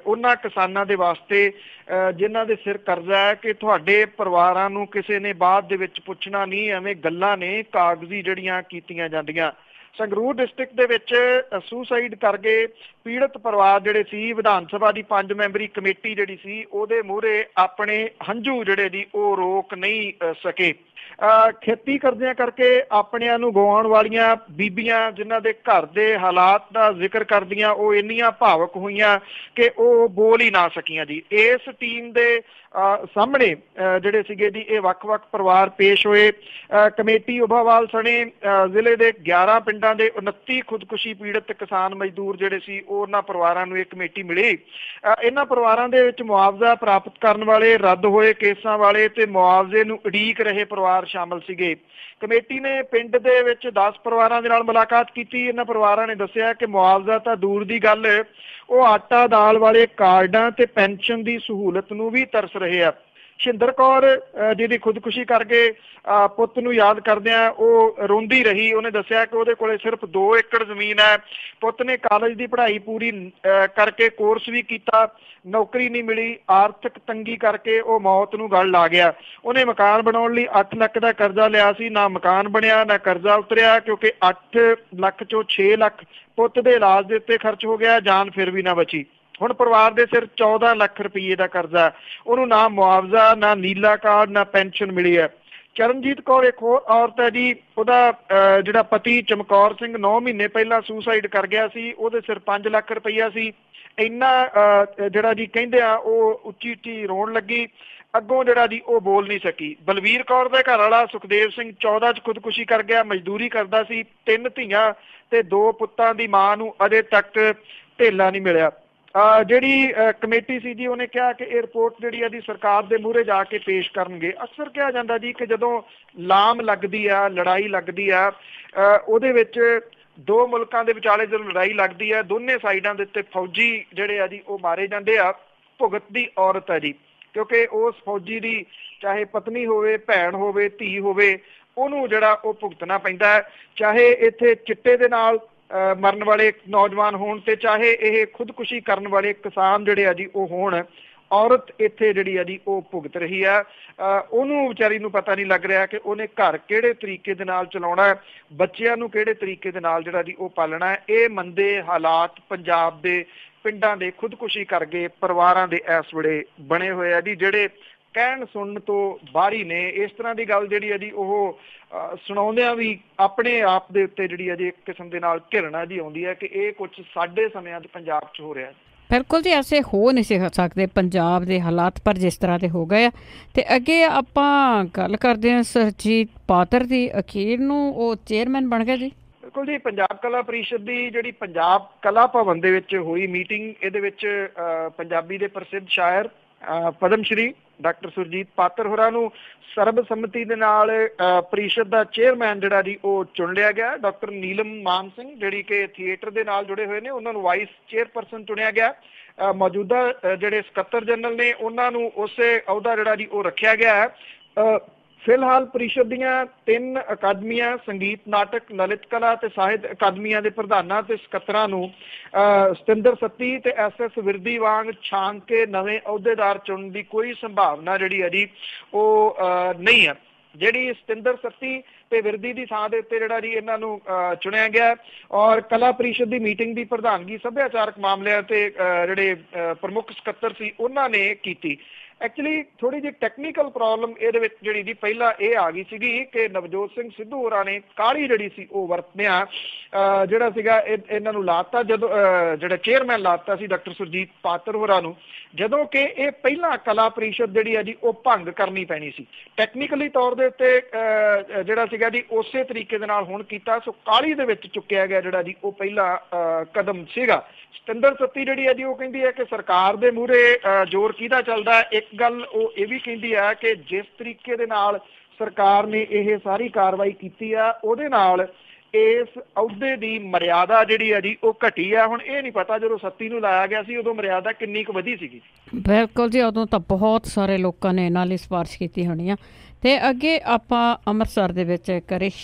ਉਹਨਾਂ ਕਿਸਾਨਾਂ ਦੇ ਵਾਸਤੇ ਜਿਨ੍ਹਾਂ ਦੇ ਸਿਰ ਕਰਜ਼ਾ ਹੈ ਕਿ ਤੁਹਾਡੇ ਪਰਿਵਾਰਾਂ ਨੂੰ ਕਿਸੇ ਨੇ ਬਾਅਦ ਦੇ ਵਿੱਚ ਪੁੱਛਣਾ ਨਹੀਂ, ਐਵੇਂ ਗੱਲਾਂ ਨੇ ਕਾਗਜ਼ੀ ਜਿਹੜੀਆਂ ਕੀਤੀਆਂ ਜਾਂਦੀਆਂ। ਸੰਗਰੂਰ ਡਿਸਟ੍ਰਿਕਟ ਦੇ ਵਿੱਚ ਸੁਸਾਈਡ ਕਰ ਗਏ ਪੀੜਤ ਪਰਿਵਾਰ ਜਿਹੜੇ ਸੀ, ਵਿਧਾਨ ਸਭਾ ਦੀ 5 ਮੈਂਬਰੀ ਕਮੇਟੀ ਜਿਹੜੀ ਸੀ ਉਹਦੇ ਮੂਹਰੇ ਆਪਣੇ ਹੰਝੂ ਜਿਹੜੇ ਜੀ ਉਹ ਰੋਕ ਨਹੀਂ ਸਕੇ। ਖੇਤੀ ਕਰਦਿਆਂ ਕਰਕੇ ਆਪਣਿਆਂ ਨੂੰ ਗਵਾਉਣ ਵਾਲੀਆਂ ਬੀਬੀਆਂ ਜਿਨ੍ਹਾਂ ਦੇ ਘਰ ਦੇ ਹਾਲਾਤ ਦਾ ਜ਼ਿਕਰ ਕਰਦੀਆਂ, ਉਹ ਇੰਨੀਆਂ ਭਾਵੁਕ ਹੋਈਆਂ ਕਿ ਉਹ ਬੋਲ ਹੀ ਨਾ ਸਕੀਆਂ ਜੀ। ਇਸ ਟੀਮ ਦੇ ਸਾਹਮਣੇ ਜਿਹੜੇ ਸੀਗੇ ਜੀ ਇਹ ਵੱਖ-ਵੱਖ ਪਰਿਵਾਰ ਪੇਸ਼ ਹੋਏ। ਕਮੇਟੀ ਉਭਾਵਾਲ ਸਣੇ ਜ਼ਿਲ੍ਹੇ ਦੇ 11 ਪਿੰਡਾਂ ਦੇ 29 ਖੁਦਕੁਸ਼ੀ ਪੀੜਤ ਕਿਸਾਨ ਮਜ਼ਦੂਰ ਜਿਹੜੇ ਸੀ ਉਹਨਾਂ ਪਰਿਵਾਰਾਂ ਨੂੰ ਇਹ ਕਮੇਟੀ ਮਿਲੀ। ਇਹਨਾਂ ਪਰਿਵਾਰਾਂ ਦੇ ਵਿੱਚ ਮੁਆਵਜ਼ਾ ਪ੍ਰਾਪਤ ਕਰਨ ਵਾਲੇ, ਰੱਦ ਹੋਏ ਕੇਸਾਂ ਵਾਲੇ ਤੇ ਮੁਆਵਜ਼ੇ ਨੂੰ ਉਡੀਕ ਰਹੇ ਪਰਿਵਾਰ ਸ਼ਾਮਲ ਸੀਗੇ। ਕਮੇਟੀ ਨੇ ਪਿੰਡ ਦੇ ਵਿੱਚ 10 ਪਰਿਵਾਰਾਂ ਦੇ ਨਾਲ ਮੁਲਾਕਾਤ ਕੀਤੀ। ਇਹਨਾਂ ਪਰਿਵਾਰਾਂ ਨੇ ਦੱਸਿਆ ਕਿ ਮੁਆਵਜ਼ਾ ਤਾਂ ਦੂਰ ਦੀ ਗੱਲ, ਉਹ ਆਟਾ ਦਾਲ ਵਾਲੇ ਕਾਰਡਾਂ ਤੇ ਪੈਨਸ਼ਨ ਦੀ ਸਹੂਲਤ ਨੂੰ ਵੀ ਤਰਸ ਰਹੇ ਆ। ਸ਼ਿੰਦਰ ਕੌਰ ਜਿਹਦੀ ਖੁਦਕੁਸ਼ੀ ਕਰਕੇ ਪੁੱਤ ਨੂੰ ਯਾਦ ਕਰਦਿਆਂ ਉਹ ਰੋਂਦੀ ਰਹੀ। ਉਹਨੇ ਦੱਸਿਆ ਕਿ ਉਹਦੇ ਕੋਲੇ ਸਿਰਫ 2 ਏਕੜ ਜ਼ਮੀਨ ਹੈ। ਪੁੱਤ ਨੇ ਕਾਲਜ ਦੀ ਪੜ੍ਹਾਈ ਪੂਰੀ ਕਰਕੇ ਕੋਰਸ ਵੀ ਕੀਤਾ, ਨੌਕਰੀ ਨਹੀਂ ਮਿਲੀ। ਆਰਥਿਕ ਤੰਗੀ ਕਰਕੇ ਉਹ ਮੌਤ ਨੂੰ ਗਲ ਲਾ ਗਿਆ। ਉਹਨੇ ਮਕਾਨ ਬਣਾਉਣ ਲਈ 8 ਲੱਖ ਦਾ ਕਰਜ਼ਾ ਲਿਆ ਸੀ, ਨਾ ਮਕਾਨ ਬਣਿਆ ਨਾ ਕਰਜ਼ਾ ਉਤਰਿਆ, ਕਿਉਂਕਿ 8 ਲੱਖ ਚੋਂ 6 ਲੱਖ ਪੁੱਤ ਦੇ ਇਲਾਜ ਦੇ ਉੱਤੇ ਖਰਚ ਹੋ ਗਿਆ, ਜਾਨ ਫਿਰ ਵੀ ਨਾ ਬਚੀ। ਹੁਣ ਪਰਿਵਾਰ ਦੇ ਸਿਰ 14 ਲੱਖ ਰੁਪਏ ਦਾ ਕਰਜ਼ਾ, ਉਹਨੂੰ ਨਾ ਮੁਆਵਜ਼ਾ, ਨਾ ਨੀਲਾ ਕਾਰਡ, ਨਾ ਪੈਨਸ਼ਨ ਮਿਲੀ ਹੈ। ਚਰਨਜੀਤ ਕੌਰ ਇੱਕ ਹੋਰ ਔਰਤ ਹੈ ਜੀ, ਉਹਦਾ ਜਿਹੜਾ ਪਤੀ ਚਮਕੌਰ ਸਿੰਘ 9 ਮਹੀਨੇ ਪਹਿਲਾਂ ਸੁਸਾਈਡ ਕਰ ਗਿਆ ਸੀ, ਉਹਦੇ ਸਿਰ 5 ਲੱਖ ਰੁਪਈਆ ਸੀ। ਇੰਨਾ ਜਿਹੜਾ ਜੀ ਕਹਿੰਦੇ ਆ ਉਹ ਉੱਚੀ ਉੱਚੀ ਰੋਣ ਲੱਗੀ, ਅੱਗੋਂ ਜਿਹੜਾ ਜੀ ਉਹ ਬੋਲ ਨਹੀਂ ਸਕੀ। ਬਲਵੀਰ ਕੌਰ ਦਾ ਘਰ ਵਾਲਾ ਸੁਖਦੇਵ ਸਿੰਘ 14 ਚ ਖੁਦਕੁਸ਼ੀ ਕਰ ਗਿਆ, ਮਜ਼ਦੂਰੀ ਕਰਦਾ ਸੀ, 3 ਧੀਆਂ ਤੇ 2 ਪੁੱਤਾਂ ਦੀ ਮਾਂ ਨੂੰ ਅਜੇ ਤੱਕ ਢੇਲਾ ਨਹੀਂ ਮਿਲਿਆ। ਜਿਹੜੀ ਕਮੇਟੀ ਸੀ ਜੀ ਉਹਨੇ ਕਿਹਾ ਕਿ ਇਹ ਰਿਪੋਰਟ ਜਿਹੜੀ ਆ ਜੀ ਸਰਕਾਰ ਦੇ ਮੂਹਰੇ ਜਾ ਕੇ ਪੇਸ਼ ਕਰਨਗੇ। ਅਕਸਰ ਕਿਹਾ ਜਾਂਦਾ ਜੀ ਕਿ ਜਦੋਂ ਲਾਮ ਲੱਗਦੀ ਆ, ਲੜਾਈ ਲੱਗਦੀ ਆ, ਉਹਦੇ ਵਿੱਚ 2 ਮੁਲਕਾਂ ਦੇ ਵਿਚਾਲੇ ਜਦੋਂ ਲੜਾਈ ਲੱਗਦੀ ਆ, ਦੋਨੇ ਸਾਈਡਾਂ ਦੇ ਉੱਤੇ ਫੌਜੀ ਜਿਹੜੇ ਆ ਜੀ ਉਹ ਮਾਰੇ ਜਾਂਦੇ ਆ। ਭੁਗਤ ਦੀ ਔਰਤ ਹੈ ਜੀ, ਕਿਉਂਕਿ ਉਸ ਫੌਜੀ ਦੀ ਚਾਹੇ ਪਤਨੀ ਹੋਵੇ, ਭੈਣ ਹੋਵੇ, ਧੀ ਹੋਵੇ, ਉਹਨੂੰ ਜਿਹੜਾ ਉਹ ਭੁਗਤਣਾ ਪੈਂਦਾ ਹੈ। ਚਾਹੇ ਇੱਥੇ ਚਿੱਟੇ ਦੇ ਨਾਲ ਮਰਨ ਵਾਲੇ ਨੌਜਵਾਨ ਹੋਣ ਤੇ ਚਾਹੇ ਇਹ ਖੁਦਕੁਸ਼ੀ ਕਰਨ ਵਾਲੇ ਕਿਸਾਨ ਜਿਹੜੇ ਆ ਜੀ ਉਹ ਹੋਣ, ਔਰਤ ਇੱਥੇ ਜਿਹੜੀ ਆ ਜੀ ਉਹ ਭੁਗਤ ਰਹੀ ਆ। ਉਹਨੂੰ ਵਿਚਾਰੀ ਨੂੰ ਪਤਾ ਨਹੀਂ ਲੱਗ ਰਿਹਾ ਕਿ ਉਹਨੇ ਘਰ ਕਿਹੜੇ ਤਰੀਕੇ ਦੇ ਨਾਲ ਚਲਾਉਣਾ ਹੈ, ਬੱਚਿਆਂ ਨੂੰ ਕਿਹੜੇ ਤਰੀਕੇ ਦੇ ਨਾਲ ਜਿਹੜਾ ਜੀ ਉਹ ਪਾਲਣਾ ਹੈ। ਇਹ ਮੰਦੇ ਹਾਲਾਤ ਪੰਜਾਬ ਦੇ ਪਿੰਡਾਂ ਦੇ ਖੁਦਕੁਸ਼ੀ ਕਰ ਗਏ ਪਰਿਵਾਰਾਂ ਦੇ ਇਸ ਵੇਲੇ ਬਣੇ ਹੋਏ ਆ ਜੀ, ਜਿਹੜੇ ਕਹਿਣ ਸੁਣਨ ਤੋਂ ਬਾਹਰੀ ਨੇ। ਇਸ ਤਰ੍ਹਾਂ ਦੀ ਗੱਲ ਜਿਹੜੀ ਆ ਜੀ ਉਹ ਸੁਣਾਉਂਦਿਆਂ ਵੀ ਆਪਣੇ ਆਪ ਦੇ ਉੱਤੇ ਜਿਹੜੀ ਆ ਜੀ ਇੱਕ ਕਿਸਮ ਦੇ ਨਾਲ ਘਿਰਣਾ ਜੀ ਆਉਂਦੀ ਹੈ ਕਿ ਇਹ ਕੁਝ ਸਾਡੇ ਸਮਿਆਂ 'ਚ ਪੰਜਾਬ 'ਚ ਹੋ ਰਿਹਾ। ਬਿਲਕੁਲ ਜੀ, ਐਸੇ ਹੋ ਨਹੀਂ ਸੀ ਸਕਦੇ ਪੰਜਾਬ ਦੇ ਹਾਲਾਤ, ਪਰ ਜਿਸ ਤਰ੍ਹਾਂ ਦੇ ਹੋ ਗਏ ਆ। ਤੇ ਅੱਗੇ ਆਪਾਂ ਗੱਲ ਕਰਦੇ ਹਾਂ ਸਰਜੀਤ ਪਾਤਰ ਦੀ, ਅਖੀਰ ਨੂੰ ਉਹ ਚੇਅਰਮੈਨ ਬਣ ਗਿਆ ਜੀ। ਬਿਲਕੁਲ ਜੀ, ਪੰਜਾਬ ਕਲਾ ਪਰਿਸ਼ਦ ਦੀ ਜਿਹੜੀ ਪੰਜਾਬ ਕਲਾ ਭਵਨ ਦੇ ਵਿੱਚ ਹੋਈ ਮੀਟਿੰਗ, ਇਹਦੇ ਵਿੱਚ ਪੰਜਾਬੀ ਦੇ ਪ੍ਰਸਿੱਧ ਸ਼ਾਇਰ ਪਦਮ ਸ਼੍ਰੀ ਡਾਕਟਰ ਸੁਰਜੀਤ ਪਾਤਰ ਹੋਰਾਂ ਨੂੰ ਸਰਬਸੰਮਤੀ ਦੇ ਨਾਲ ਪਰਿਸ਼ਦ ਦਾ ਚੇਅਰਮੈਨ ਜਿਹੜਾ ਜੀ ਉਹ ਚੁਣ ਲਿਆ ਗਿਆ। ਡਾਕਟਰ ਨੀਲਮ ਮਾਨ ਸਿੰਘ ਜਿਹੜੀ ਕਿ ਥੀਏਟਰ ਦੇ ਨਾਲ ਜੁੜੇ ਹੋਏ ਨੇ, ਉਹਨਾਂ ਨੂੰ ਵਾਈਸ ਚੇਅਰਪਰਸਨ ਚੁਣਿਆ ਗਿਆ। ਮੌਜੂਦਾ ਜਿਹੜੇ ਸਕੱਤਰ ਜਨਰਲ ਨੇ ਉਹਨਾਂ ਨੂੰ ਉਸੇ ਅਹੁਦਾ ਜਿਹੜਾ ਜੀ ਉਹ ਰੱਖਿਆ ਗਿਆ ਹੈ। ਫਿਲਹਾਲ ਪ੍ਰੀਸ਼ਦ ਦੀਆਂ 3 ਅਕਾਦਮੀਆਂ ਸੰਗੀਤ ਨਾਟਕ ਲਲਿਤ ਕਲਾ ਤੇ ਸਾਹਿਤ ਅਕਾਦਮੀਆਂ ਦੇ ਪ੍ਰਧਾਨਾਂ ਤੇ ਸਕੱਤਰਾਂ ਨੂੰ ਸਤਿੰਦਰ ਸੱਤੀ ਤੇ SS ਵਿਰਦੀ ਵਾਂਗ ਛਾਂਗ ਕੇ ਨਵੇਂ ਅਹੁਦੇਦਾਰ ਚੁਣਨ ਦੀ ਕੋਈ ਸੰਭਾਵਨਾ ਜਿਹੜੀ ਹੈ ਜੀ ਉਹ ਨਹੀਂ ਹੈ। ਜਿਹੜੀ ਸਤਿੰਦਰ ਸੱਤੀ ਤੇ ਵਿਰਦੀ ਦੀ ਥਾਂ ਦੇ ਉੱਤੇ ਜਿਹੜਾ ਜੀ ਇਹਨਾਂ ਨੂੰ ਚੁਣਿਆ ਗਿਆ ਔਰ ਕਲਾ ਪ੍ਰੀਸ਼ਦ ਦੀ ਮੀਟਿੰਗ ਦੀ ਪ੍ਰਧਾਨਗੀ ਸੱਭਿਆਚਾਰਕ ਮਾਮਲਿਆਂ ਤੇ ਜਿਹੜੇ ਪ੍ਰਮੁੱਖ ਸਕੱਤਰ ਸੀ ਉਹਨਾਂ ਨੇ ਕੀਤੀ। ਐਕਚੁਅਲੀ ਥੋੜੀ ਜਿਹੀ ਟੈਕਨੀਕਲ ਪ੍ਰੋਬਲਮ ਇਹਦੇ ਵਿੱਚ ਜਿਹੜੀ ਦੀ ਪਹਿਲਾਂ ਇਹ ਆ ਗਈ ਸੀਗੀ ਕਿ ਨਵਜੋਤ ਸਿੰਘ ਸਿੱਧੂ ਹੋਰਾਂ ਨੇ ਕਾਹਲੀ ਜਿਹੜੀ ਸੀ ਉਹ ਵਰਤਿਆ ਜਿਹੜਾ ਸੀਗਾ ਇਹਨਾਂ ਨੂੰ ਲਾਤਾ ਜਦੋਂ ਜਿਹੜਾ ਚੇਅਰਮੈਨ ਲਾਤਾ ਸੀ ਡਾਕਟਰ ਸੁਰਜੀਤ ਪਾਤਰ ਹੋਰਾਂ ਨੂੰ, ਜਦੋਂ ਕਿ ਇਹ ਪਹਿਲਾਂ ਕਲਾ ਪ੍ਰੀਸ਼ਦ ਜਿਹੜੀ ਹੈ ਜੀ ਉਹ ਭੰਗ ਕਰਨੀ ਪੈਣੀ ਸੀ। ਟੈਕਨੀਕਲੀ ਤੌਰ ਦੇ ਉੱਤੇ ਜਿਹੜਾ ਸੀਗਾ ਜੀ ਉਸੇ ਤਰੀਕੇ ਦੇ ਨਾਲ ਹੁਣ ਕੀਤਾ, ਸੋ ਕਾਹਲੀ ਦੇ ਵਿੱਚ ਚੁੱਕਿਆ ਗਿਆ ਜਿਹੜਾ ਜੀ ਉਹ ਪਹਿਲਾ ਕਦਮ ਸੀਗਾ। ਸਤਿੰਦਰ ਸੱਤੀ ਜਿਹੜੀ ਹੈ ਜੀ ਉਹ ਕਹਿੰਦੀ ਹੈ ਕਿ ਸਰਕਾਰ ਦੇ ਮੂਹਰੇ ਜ਼ੋਰ ਕਿਹਦਾ ਚੱਲਦਾ। ਇੱਕ ਗੱਲ ਉਹ ਇਹ ਵੀ ਕਹਿੰਦੀ ਹੈ ਕਿ ਜਿਸ ਤਰੀਕੇ ਦੇ ਨਾਲ ਸਰਕਾਰ ਨੇ ਇਹ ਸਾਰੀ ਕਾਰਵਾਈ ਕੀਤੀ ਆ ਉਹਦੇ ਨਾਲ ਇਸ ਅਹੁਦੇ ਦੀ ਮਰਿਆਦਾ ਜਿਹੜੀ ਹੈ ਜੀ ਉਹ ਘਟੀ ਆ। ਹੁਣ ਇਹ ਨਹੀਂ ਪਤਾ ਜਦੋਂ ਸੱਤੀ ਨੂੰ ਲਾਇਆ ਗਿਆ ਸੀ ਉਦੋਂ ਮਰਿਆਦਾ ਕਿੰਨੀ ਕੁ ਵਧੀ ਸੀਗੀ। ਬਿਲਕੁਲ ਜੀ, ਉਦੋਂ ਤਾਂ ਬਹੁਤ ਸਾਰੇ ਲੋਕਾਂ ਨੇ ਇਹਨਾਂ ਲਈ ਸਿਫਾਰਿਸ਼ ਕੀਤੀ ਹੋਣੀ ਆ। ਤੇ ਅੱਗੇ ਆਪਾਂ ਅੰਮ੍ਰਿਤਸਰ ਦੇ ਵਿੱਚ ਇੱਕ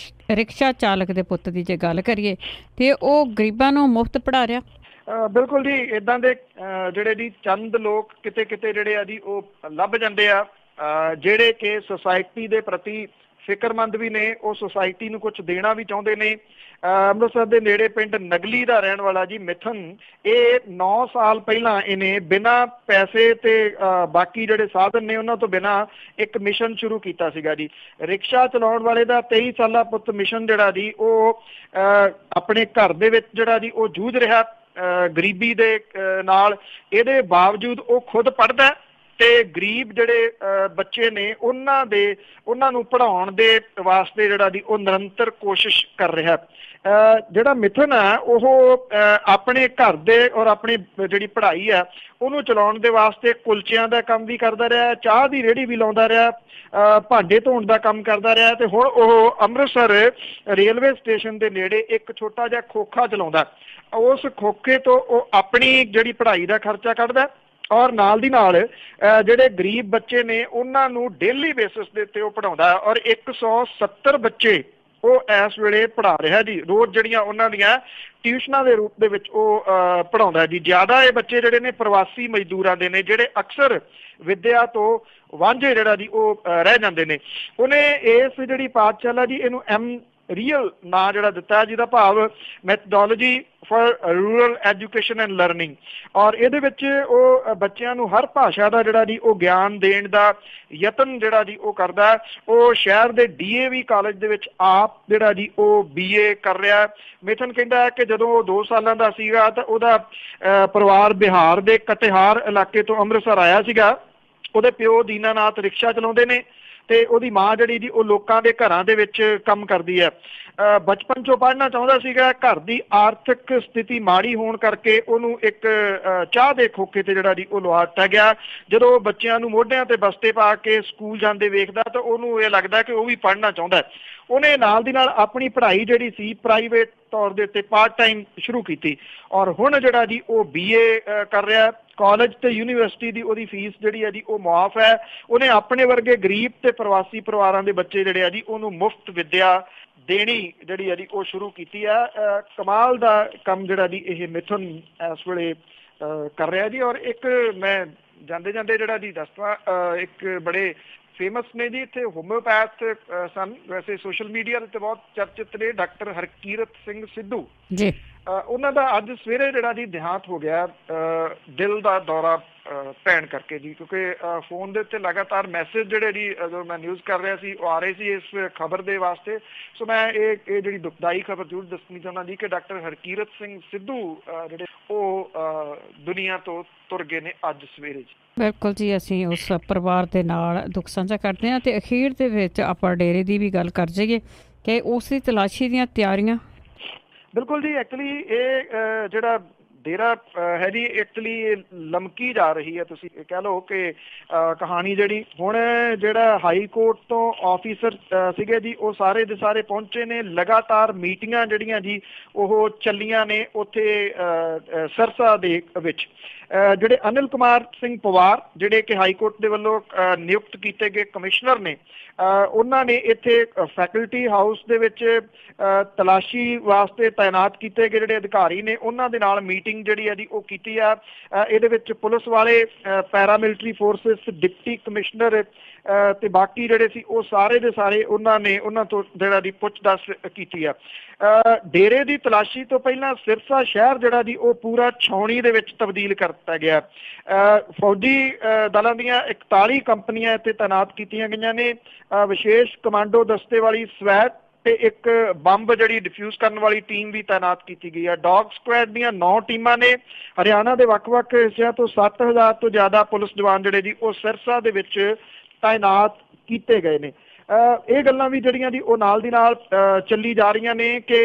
ਰਿਕਸ਼ਾ ਚਾਲਕ ਦੇ ਪੁੱਤ ਦੀ ਜੇ ਗੱਲ ਕਰੀਏ ਤੇ ਉਹ ਗਰੀਬਾਂ ਨੂੰ ਮੁਫਤ ਪੜ੍ਹਾ ਰਿਹਾ। ਬਿਲਕੁਲ ਜੀ, ਇੱਦਾਂ ਦੇ ਜਿਹੜੇ ਜੀ ਚੰਦ ਲੋਕ ਕਿਤੇ ਕਿਤੇ ਜਿਹੜੇ ਆ ਜੀ ਉਹ ਲੱਭ ਜਾਂਦੇ ਆ ਜਿਹੜੇ ਕਿ ਸੁਸਾਇਟੀ ਦੇ ਪ੍ਰਤੀ ਫਿਕਰਮੰਦ ਵੀ ਨੇ, ਉਹ ਸੁਸਾਇਟੀ ਨੂੰ ਕੁਝ ਦੇਣਾ ਵੀ ਚਾਹੁੰਦੇ ਨੇ। ਅੰਮ੍ਰਿਤਸਰ ਦੇ ਨੇੜੇ ਪਿੰਡ ਨਗਲੀ ਦਾ ਰਹਿਣ ਵਾਲਾ ਜੀ ਮਿਥਨ, ਇਹ 9 ਸਾਲ ਪਹਿਲਾਂ ਇਹਨੇ ਬਿਨਾਂ ਪੈਸੇ ਤੇ ਬਾਕੀ ਜਿਹੜੇ ਸਾਧਨ ਨੇ ਉਹਨਾਂ ਤੋਂ ਬਿਨਾਂ ਇੱਕ ਮਿਸ਼ਨ ਸ਼ੁਰੂ ਕੀਤਾ ਸੀਗਾ ਜੀ। ਰਿਕਸ਼ਾ ਚਲਾਉਣ ਵਾਲੇ ਦਾ 23 ਸਾਲਾ ਪੁੱਤ ਮਿਸ਼ਨ ਜਿਹੜਾ ਜੀ ਉਹ ਆਪਣੇ ਘਰ ਦੇ ਵਿੱਚ ਜਿਹੜਾ ਜੀ ਉਹ ਜੂਝ ਰਿਹਾ ਗਰੀਬੀ ਦੇ ਨਾਲ। ਇਹਦੇ ਬਾਵਜੂਦ ਉਹ ਖੁਦ ਪੜ੍ਹਦਾ ਤੇ ਗਰੀਬ ਜਿਹੜੇ ਬੱਚੇ ਨੇ ਉਹਨਾਂ ਨੂੰ ਪੜ੍ਹਾਉਣ ਦੇ ਵਾਸਤੇ ਜਿਹੜਾ ਜੀ ਉਹ ਨਿਰੰਤਰ ਕੋਸ਼ਿਸ਼ ਕਰ ਰਿਹਾ। ਜਿਹੜਾ ਮਿਥਨ ਹੈ ਉਹ ਆਪਣੇ ਘਰ ਦੇ ਔਰ ਆਪਣੀ ਜਿਹੜੀ ਪੜ੍ਹਾਈ ਹੈ ਉਹਨੂੰ ਚਲਾਉਣ ਦੇ ਵਾਸਤੇ ਕੁਲਚਿਆਂ ਦਾ ਕੰਮ ਵੀ ਕਰਦਾ ਰਿਹਾ, ਚਾਹ ਦੀ ਰੇਹੜੀ ਵੀ ਲਾਉਂਦਾ ਰਿਹਾ, ਭਾਂਡੇ ਧੋਣ ਦਾ ਕੰਮ ਕਰਦਾ ਰਿਹਾ ਤੇ ਹੁਣ ਉਹ ਅੰਮ੍ਰਿਤਸਰ ਰੇਲਵੇ ਸਟੇਸ਼ਨ ਦੇ ਨੇੜੇ ਇੱਕ ਛੋਟਾ ਜਿਹਾ ਖੋਖਾ ਚਲਾਉਂਦਾ। ਉਸ ਖੋਖੇ ਤੋਂ ਉਹ ਆਪਣੀ ਜਿਹੜੀ ਪੜ੍ਹਾਈ ਦਾ ਖਰਚਾ ਕੱਢਦਾ ਔਰ ਨਾਲ ਦੀ ਨਾਲ ਜਿਹੜੇ ਗਰੀਬ ਬੱਚੇ ਨੇ ਉਹਨਾਂ ਨੂੰ ਡੇਲੀ ਬੇਸਿਸ ਦੇ ਉੱਤੇ ਉਹ ਪੜ੍ਹਾਉਂਦਾ ਔਰ 170 ਬੱਚੇ ਉਹ ਇਸ ਵੇਲੇ ਪੜ੍ਹਾ ਰਿਹਾ ਜੀ। ਰੋਜ਼ ਜਿਹੜੀਆਂ ਉਹਨਾਂ ਦੀਆਂ ਟਿਊਸ਼ਨਾਂ ਦੇ ਰੂਪ ਦੇ ਵਿੱਚ ਉਹ ਪੜ੍ਹਾਉਂਦਾ ਜੀ। ਜ਼ਿਆਦਾ ਇਹ ਬੱਚੇ ਜਿਹੜੇ ਨੇ ਪ੍ਰਵਾਸੀ ਮਜ਼ਦੂਰਾਂ ਦੇ ਨੇ ਜਿਹੜੇ ਅਕਸਰ ਵਿੱਦਿਆ ਤੋਂ ਵਾਂਝੇ ਜਿਹੜਾ ਜੀ ਉਹ ਰਹਿ ਜਾਂਦੇ ਨੇ। ਉਹਨੇ ਇਸ ਜਿਹੜੀ ਪਾਠਸ਼ਾਲਾ ਜੀ ਇਹਨੂੰ ਰੀਅਲ ਨਾਂ ਜਿਹੜਾ ਦਿੱਤਾ ਜਿਹਦਾ ਭਾਵ methodology for rural education and learning. ਔਰ ਇਹਦੇ ਵਿੱਚ ਉਹ ਬੱਚਿਆਂ ਨੂੰ ਹਰ ਭਾਸ਼ਾ ਦਾ ਜਿਹੜਾ ਜੀ ਉਹ ਗਿਆਨ ਦੇਣ ਦਾ ਯਤਨ ਜਿਹੜਾ ਜੀ ਉਹ ਕਰਦਾ। ਉਹ ਸ਼ਹਿਰ ਦੇ DAV ਕਾਲਜ ਦੇ ਵਿੱਚ ਆਪ ਜਿਹੜਾ ਜੀ ਉਹ BA ਕਰ ਰਿਹਾ। ਮਿਥਨ ਕਹਿੰਦਾ ਹੈ ਕਿ ਜਦੋਂ ਉਹ 2 ਸਾਲਾਂ ਦਾ ਸੀਗਾ ਤਾਂ ਉਹਦਾ ਪਰਿਵਾਰ ਬਿਹਾਰ ਦੇ ਕਟਿਹਾਰ ਇਲਾਕੇ ਤੋਂ ਅੰਮ੍ਰਿਤਸਰ ਆਇਆ ਸੀਗਾ। ਉਹਦੇ ਪਿਓ ਦੀਨਾਨਾਥ ਰਿਕਸ਼ਾ ਚਲਾਉਂਦੇ ਨੇ ਤੇ ਉਹਦੀ ਮਾਂ ਜਿਹੜੀ ਜੀ ਉਹ ਲੋਕਾਂ ਦੇ ਘਰਾਂ ਦੇ ਵਿੱਚ ਕੰਮ ਕਰਦੀ ਹੈ। ਬਚਪਨ ਚੋਂ ਪੜ੍ਹਨਾ ਚਾਹੁੰਦਾ ਸੀਗਾ, ਘਰ ਦੀ ਆਰਥਿਕ ਸਥਿਤੀ ਮਾੜੀ ਹੋਣ ਕਰਕੇ ਉਹਨੂੰ ਇੱਕ ਚਾਹ ਦੇ ਖੋਖੇ ਤੇ ਜਿਹੜਾ ਜੀ ਉਹ ਲਵਾ ਦਿੱਤਾ ਗਿਆ। ਜਦੋਂ ਬੱਚਿਆਂ ਨੂੰ ਮੋਢਿਆਂ ਤੇ ਬਸਤੇ ਪਾ ਕੇ ਸਕੂਲ ਜਾਂਦੇ ਵੇਖਦਾ ਤਾਂ ਉਹਨੂੰ ਇਹ ਲੱਗਦਾ ਕਿ ਉਹ ਵੀ ਪੜ੍ਹਨਾ ਚਾਹੁੰਦਾ। ਉਹਨੇ ਨਾਲ ਦੀ ਨਾਲ ਆਪਣੀ ਪੜ੍ਹਾਈ ਜਿਹੜੀ ਸੀ ਪ੍ਰਾਈਵੇਟ ਤੌਰ ਦੇ ਉੱਤੇ ਪਾਰਟ ਟਾਈਮ ਸ਼ੁਰੂ ਕੀਤੀ ਔਰ ਹੁਣ ਜਿਹੜਾ ਜੀ ਉਹ BA ਕਰ ਰਿਹਾ। ਕਾਲਜ ਤੇ ਯੂਨੀਵਰਸਿਟੀ ਦੀ ਉਹਦੀ ਫੀਸ ਜਿਹੜੀ ਹੈ ਜੀ ਉਹ ਮੁਆਫ ਹੈ। ਉਹਨੇ ਆਪਣੇ ਵਰਗੇ ਗਰੀਬ ਤੇ ਪ੍ਰਵਾਸੀ ਪਰਿਵਾਰਾਂ ਦੇ ਬੱਚੇ ਜਿਹੜੇ ਆ ਜੀ ਉਹਨੂੰ ਮੁਫਤ ਵਿੱਦਿਆ ਦੇਣੀ ਜਿਹੜੀ ਹੈ ਜੀ ਉਹ ਸ਼ੁਰੂ ਕੀਤੀ ਹੈ। ਕਮਾਲ ਦਾ ਕੰਮ ਜਿਹੜਾ ਜੀ ਇਹ ਮਿਥਨ ਇਸ ਵੇਲੇ ਕਰ ਰਿਹਾ ਜੀ। ਔਰ ਇੱਕ ਮੈਂ ਜਾਂਦੇ ਜਾਂਦੇ ਜਿਹੜਾ ਜੀ ਦੱਸਦਾ, ਇੱਕ ਬੜੇ ਫੇਮਸ ਨੇ ਜੀ ਇੱਥੇ ਹੋਮਿਓਪੈਥ ਸਨ, ਵੈਸੇ ਸੋਸ਼ਲ ਮੀਡੀਆ ਤੇ ਬਹੁਤ ਚਰਚਿਤ ਨੇ, ਡਾਕਟਰ ਹਰਕੀਰਤ ਸਿੰਘ ਸਿੱਧੂ ਜੀ। ਉਹਨਾਂ ਦਾ ਅੱਜ ਸਵੇਰੇ ਜਿਹੜਾ ਜੀ ਦੇਹਾਂਤ ਹੋ ਗਿਆ ਦਿਲ ਦਾ ਦੌਰਾ ਪੈਣ ਕਰਕੇ ਜੀ। ਕਿਉਂਕਿ ਫੋਨ ਦੇ ਉੱਤੇ ਲਗਾਤਾਰ ਮੈਸੇਜ ਜਿਹੜੇ ਜੀ ਜਦੋਂ ਮੈਂ ਨਿਊਜ਼ ਕਰ ਰਿਹਾ ਸੀ ਉਹ ਆ ਰਹੇ ਸੀ ਇਸ ਖਬਰ ਦੇ ਵਾਸਤੇ। ਸੋ ਮੈਂ ਇਹ ਜਿਹੜੀ ਦੁਖਦਾਈ ਖਬਰ ਜ਼ਰੂਰ ਦੱਸਣੀ ਚਾਹੁੰਦਾ ਜੀ ਕਿ ਡਾਕਟਰ ਹਰਕੀਰਤ ਸਿੰਘ ਸਿੱਧੂ ਜਿਹੜੇ ਉਹ ਦੁਨੀਆ ਤੋਂ ਤੁਰ ਗਏ ਨੇ ਅੱਜ ਸਵੇਰੇ ਜੀ। ਬਿਲਕੁਲ ਜੀ, ਅਸੀਂ ਉਸ ਪਰਿਵਾਰ ਦੇ ਨਾਲ ਦੁੱਖ ਸਾਂਝਾ ਕਰਦੇ ਹਾਂ ਤੇ ਅਖੀਰ ਦੇ ਵਿੱਚ ਆਪਾਂ ਡੇਰੇ ਦੀ ਵੀ ਗੱਲ ਕਰ ਜਾਈਏ ਕਿ ਉਸ ਦੀ ਤਲਾਸ਼ੀ ਦੀਆਂ ਤਿਆਰੀਆਂ। ਬਿਲਕੁਲ ਜੀ, ਐਕਚੁਅਲੀ ਇਹ ਜਿਹੜਾ ਡੇਰਾ ਹੈ ਜੀ ਇਟਲੀ ਲਮਕੀ ਜਾ ਰਹੀ ਹੈ, ਤੁਸੀਂ ਕਹਿ ਲਓ ਕਿ ਕਹਾਣੀ ਜਿਹੜੀ ਹੁਣ ਜਿਹੜਾ ਹਾਈ ਕੋਰਟ ਤੋਂ ਆਫੀਸਰ ਸੀਗੇ ਜੀ ਉਹ ਸਾਰੇ ਦੇ ਸਾਰੇ ਪਹੁੰਚੇ ਨੇ। ਲਗਾਤਾਰ ਮੀਟਿੰਗਾਂ ਜਿਹੜੀਆਂ ਜੀ ਉਹ ਚੱਲੀਆਂ ਨੇ ਉੱਥੇ ਸਿਰਸਾ ਦੇ ਵਿੱਚ। ਜਿਹੜੇ ਅਨਿਲ ਕੁਮਾਰ ਸਿੰਘ ਪਵਾਰ ਜਿਹੜੇ ਕਿ ਹਾਈ ਕੋਰਟ ਦੇ ਵੱਲੋਂ ਨਿਯੁਕਤ ਕੀਤੇ ਗਏ ਕਮਿਸ਼ਨਰ ਨੇ, ਉਹਨਾਂ ਨੇ ਇੱਥੇ ਫੈਕਲਟੀ ਹਾਊਸ ਦੇ ਵਿੱਚ ਤਲਾਸ਼ੀ ਵਾਸਤੇ ਤਾਇਨਾਤ ਕੀਤੇ ਗਏ ਜਿਹੜੇ ਅਧਿਕਾਰੀ ਨੇ ਉਹਨਾਂ ਦੇ ਨਾਲ ਮੀਟਿੰਗ ਜਿਹੜੀ ਹੈ ਜੀ ਉਹ ਕੀਤੀ ਆ। ਇਹਦੇ ਵਿੱਚ ਪੁਲਿਸ ਵਾਲੇ, ਪੈਰਾਮਿਲਟਰੀ ਫੋਰਸਿਸ, ਡਿਪਟੀ ਕਮਿਸ਼ਨਰ ਤੇ ਬਾਕੀ ਜਿਹੜੇ ਸੀ ਉਹ ਸਾਰੇ ਦੇ ਸਾਰੇ ਉਹਨਾਂ ਤੋਂ ਜਿਹੜਾ ਦੀ ਪੁੱਛ-ਦੱਸ ਕੀਤੀ ਆ। ਡੇਰੇ ਦੀ ਤਲਾਸ਼ੀ ਤੋਂ ਪਹਿਲਾਂ ਸਿਰਸਾ ਸ਼ਹਿਰ ਜਿਹੜਾ ਜੀ ਉਹ ਪੂਰਾ ਛਾਉਣੀ ਦੇ ਵਿੱਚ ਤਬਦੀਲ ਕਰ ਦਿੱਤਾ ਗਿਆ। ਫੌਜੀ ਦਲਾਂ ਦੀਆਂ 41 ਕੰਪਨੀਆਂ ਇੱਥੇ ਤਾਇਨਾਤ ਕੀਤੀਆਂ ਗਈਆਂ ਨੇ। ਵਿਸ਼ੇਸ਼ ਕਮਾਂਡੋ ਦਸਤੇ ਵਾਲੀ ਸਵੈਟ ਤੇ ਇੱਕ ਬੰਬ ਜਿਹੜੀ ਡਿਫਿਊਜ਼ ਕਰਨ ਵਾਲੀ ਟੀਮ ਵੀ ਤਾਇਨਾਤ ਕੀਤੀ ਗਈ ਹੈ। ਡੌਗ ਸਕੁਐਡ ਦੀਆਂ 9 ਟੀਮਾਂ ਨੇ। ਹਰਿਆਣਾ ਦੇ ਵੱਖ-ਵੱਖ ਹਿੱਸਿਆਂ ਤੋਂ 7000 ਤੋਂ ਜ਼ਿਆਦਾ ਪੁਲਿਸ ਜਵਾਨ ਜਿਹੜੇ ਜੀ ਉਹ ਸਿਰਸਾ ਦੇ ਵਿੱਚ ਤਾਇਨਾਤ ਕੀਤੇ ਗਏ ਨੇ। ਇਹ ਗੱਲਾਂ ਵੀ ਜਿਹੜੀਆਂ ਜੀ ਉਹ ਨਾਲ ਦੀ ਨਾਲ ਚੱਲੀ ਜਾ ਰਹੀਆਂ ਨੇ ਕਿ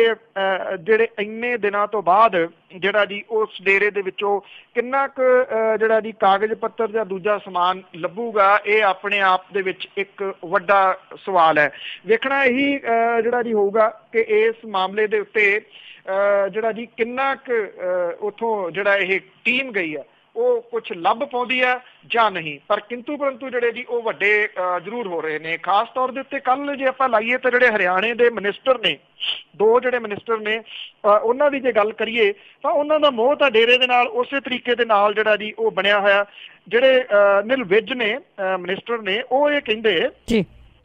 ਜਿਹੜੇ ਇੰਨੇ ਦਿਨਾਂ ਤੋਂ ਬਾਅਦ ਜਿਹੜਾ ਜੀ ਉਸ ਡੇਰੇ ਦੇ ਵਿੱਚੋਂ ਕਿੰਨਾ ਕੁ ਜਿਹੜਾ ਜੀ ਕਾਗਜ਼ ਪੱਤਰ ਜਾਂ ਦੂਜਾ ਸਮਾਨ ਲੱਭੂਗਾ, ਇਹ ਆਪਣੇ ਆਪ ਦੇ ਵਿੱਚ ਇੱਕ ਵੱਡਾ ਸਵਾਲ ਹੈ। ਵੇਖਣਾ ਇਹੀ ਜਿਹੜਾ ਜੀ ਹੋਊਗਾ ਕਿ ਇਸ ਮਾਮਲੇ ਦੇ ਉੱਤੇ ਜਿਹੜਾ ਜੀ ਕਿੰਨਾ ਕੁ ਉੱਥੋਂ ਜਿਹੜਾ ਇਹ ਟੀਮ ਗਈ ਹੈ ਉਹ ਕੁਛ ਲੱਭ ਪਾਉਂਦੀ ਹੈ ਜਾਂ ਨਹੀਂ। ਪਰ ਕਿੰਤੂ ਪਰੰਤੂ ਜਿਹੜੇ ਜੀ ਉਹ ਵੱਡੇ ਜ਼ਰੂਰ ਹੋ ਰਹੇ ਨੇ। ਖਾਸ ਤੌਰ ਦੇ ਉੱਤੇ ਕੱਲ ਜੇ ਆਪਾਂ ਲਾਈਏ ਤਾਂ ਜਿਹੜੇ ਹਰਿਆਣੇ ਦੇ ਮਿਨਿਸਟਰ ਨੇ, 2 ਜਿਹੜੇ ਮਿਨਿਸਟਰ ਨੇ, ਉਹਨਾਂ ਦੀ ਜੇ ਗੱਲ ਕਰੀਏ ਤਾਂ ਉਹਨਾਂ ਦਾ ਮੋਹ ਤਾਂ ਡੇਰੇ ਦੇ ਨਾਲ ਉਸੇ ਤਰੀਕੇ ਦੇ ਨਾਲ ਜਿਹੜਾ ਜੀ ਉਹ ਬਣਿਆ ਹੋਇਆ। ਜਿਹੜੇ ਨਿਰਵਿਜ ਨੇ ਮਿਨਿਸਟਰ ਨੇ ਉਹ ਇਹ ਕਹਿੰਦੇ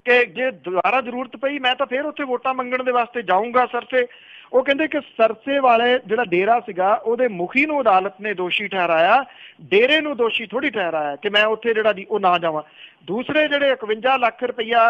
ਕਿ ਜੇ ਦੁਬਾਰਾ ਜ਼ਰੂਰਤ ਪਈ ਮੈਂ ਤਾਂ ਫਿਰ ਉੱਥੇ ਵੋਟਾਂ ਮੰਗਣ ਦੇ ਵਾਸਤੇ ਜਾਊਂਗਾ ਸਰਸੇ। ਉਹ ਕਹਿੰਦੇ ਕਿ ਸਰਸੇ ਵਾਲੇ ਜਿਹੜਾ ਡੇਰਾ ਸੀਗਾ ਉਹਦੇ ਮੁਖੀ ਨੂੰ ਅਦਾਲਤ ਨੇ ਦੋਸ਼ੀ ਠਹਿਰਾਇਆ, ਡੇਰੇ ਨੂੰ ਦੋਸ਼ੀ ਥੋੜੀ ਠਹਿਰਾਇਆ ਕਿ ਮੈਂ ਉੱਥੇ ਜਿਹੜਾ ਜੀ ਉਹ ਨਾ ਜਾਵਾਂ। ਦੂਸਰੇ ਜਿਹੜੇ 51 ਲੱਖ ਰੁਪਈਆ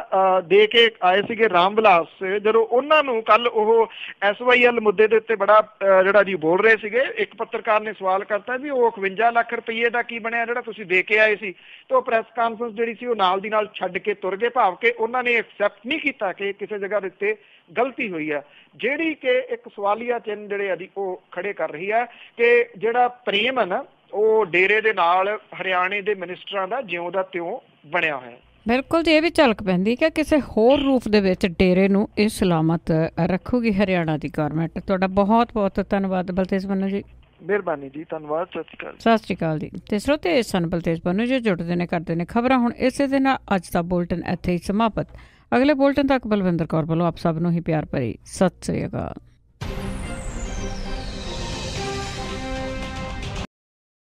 ਦੇ ਕੇ ਆਏ ਸੀਗੇ ਰਾਮ ਵਿਲਾਸ, ਜਦੋਂ ਉਹਨਾਂ ਨੂੰ ਕੱਲ ਉਹ SYL ਮੁੱਦੇ ਦੇ ਉੱਤੇ ਬੜਾ ਜਿਹੜਾ ਜੀ ਬੋਲ ਰਹੇ ਸੀਗੇ, ਇੱਕ ਪੱਤਰਕਾਰ ਨੇ ਸਵਾਲ ਕਰਤਾ ਵੀ ਉਹ 51 ਲੱਖ ਰੁਪਈਏ ਦਾ ਕੀ ਬਣਿਆ ਜਿਹੜਾ ਤੁਸੀਂ ਦੇ ਕੇ ਆਏ ਸੀ। ਤੇ ਉਹ ਪ੍ਰੈਸ ਕਾਨਫਰੰਸ ਜਿਹੜੀ ਸੀ ਉਹ ਨਾਲ ਦੀ ਨਾਲ ਛੱਡ ਕੇ ਤੁਰ ਗਏ, ਭਾਵ ਕਿ ਉਹਨਾਂ ਨੇ ਐਕਸੈਪਟ ਨਹੀਂ ਕੀਤਾ ਕਿ ਕਿਸੇ ਜਗ੍ਹਾ ਦੇ ਉੱਤੇ ਗਲਤੀ ਹੋਈ ਹੈ, ਜਿਹੜੀ ਕਿ ਇੱਕ ਸਵਾਲੀਆ ਚਿੰਨ੍ਹ ਜਿਹੜੇ ਆ ਜੀ ਉਹ ਖੜੇ ਕਰ ਰਹੀ ਹੈ ਕਿ ਜਿਹੜਾ ਪ੍ਰੇਮ ਹੈ ਨਾ ਉਹ ਡੇਰੇ ਦੇ ਨਾਲ ਹਰਿਆਣੇ ਦੇ ਮਿਨਿਸਟਰਾਂ ਦਾ ਜਿਉਂ ਦਾ ਤਿਉਂ ਬਣਿਆ ਹੋਇਆ। ਬਿਲਕੁਲ ਜੀ, ਇਹ ਵੀ ਝਲਕ ਪੈਂਦੀ ਕਿ ਕਿਸੇ ਹੋਰ ਰੂਪ ਦੇ ਵਿੱਚ ਡੇਰੇ ਨੂੰ ਇਹ ਸਲਾਮਤ ਰੱਖੂਗੀ ਹਰਿਆਣਾ ਦੀ ਗੌਰਮੈਂਟ। ਤੁਹਾਡਾ ਬਹੁਤ ਬਹੁਤ ਧੰਨਵਾਦ ਬਲਤੇਜ ਪੰਨੂ ਜੀ। ਮਿਹਰਬਾਨੀ ਜੀ, ਧੰਨਵਾਦ। ਸਤਿ ਸ਼੍ਰੀ ਅਕਾਲ। ਸਤਿ ਸ਼੍ਰੀ ਅਕਾਲ ਜੀ। ਤੇ ਸਰੋਤੇ ਸਨ ਬਲਤੇਜ ਪੰਨੂ ਜੀ ਜੁੜਦੇ ਨੇ, ਕਰਦੇ ਨੇ ਖਬਰਾਂ। ਹੁਣ ਇਸੇ ਦੇ ਨਾਲ ਅੱਜ ਦਾ ਬੁਲਟਨ ਇੱਥੇ ਹੀ ਸਮਾਪਤ। ਅਗਲੇ ਬੁਲਟਨ ਤੱਕ ਬਲਵਿੰਦਰ ਕੌਰ ਵੱਲੋਂ ਆਪ ਸਭ ਨੂੰ ਹੀ ਪਿਆਰ ਭਰੀ ਸਤਿ ਸ਼੍ਰੀ ਅਕਾਲ।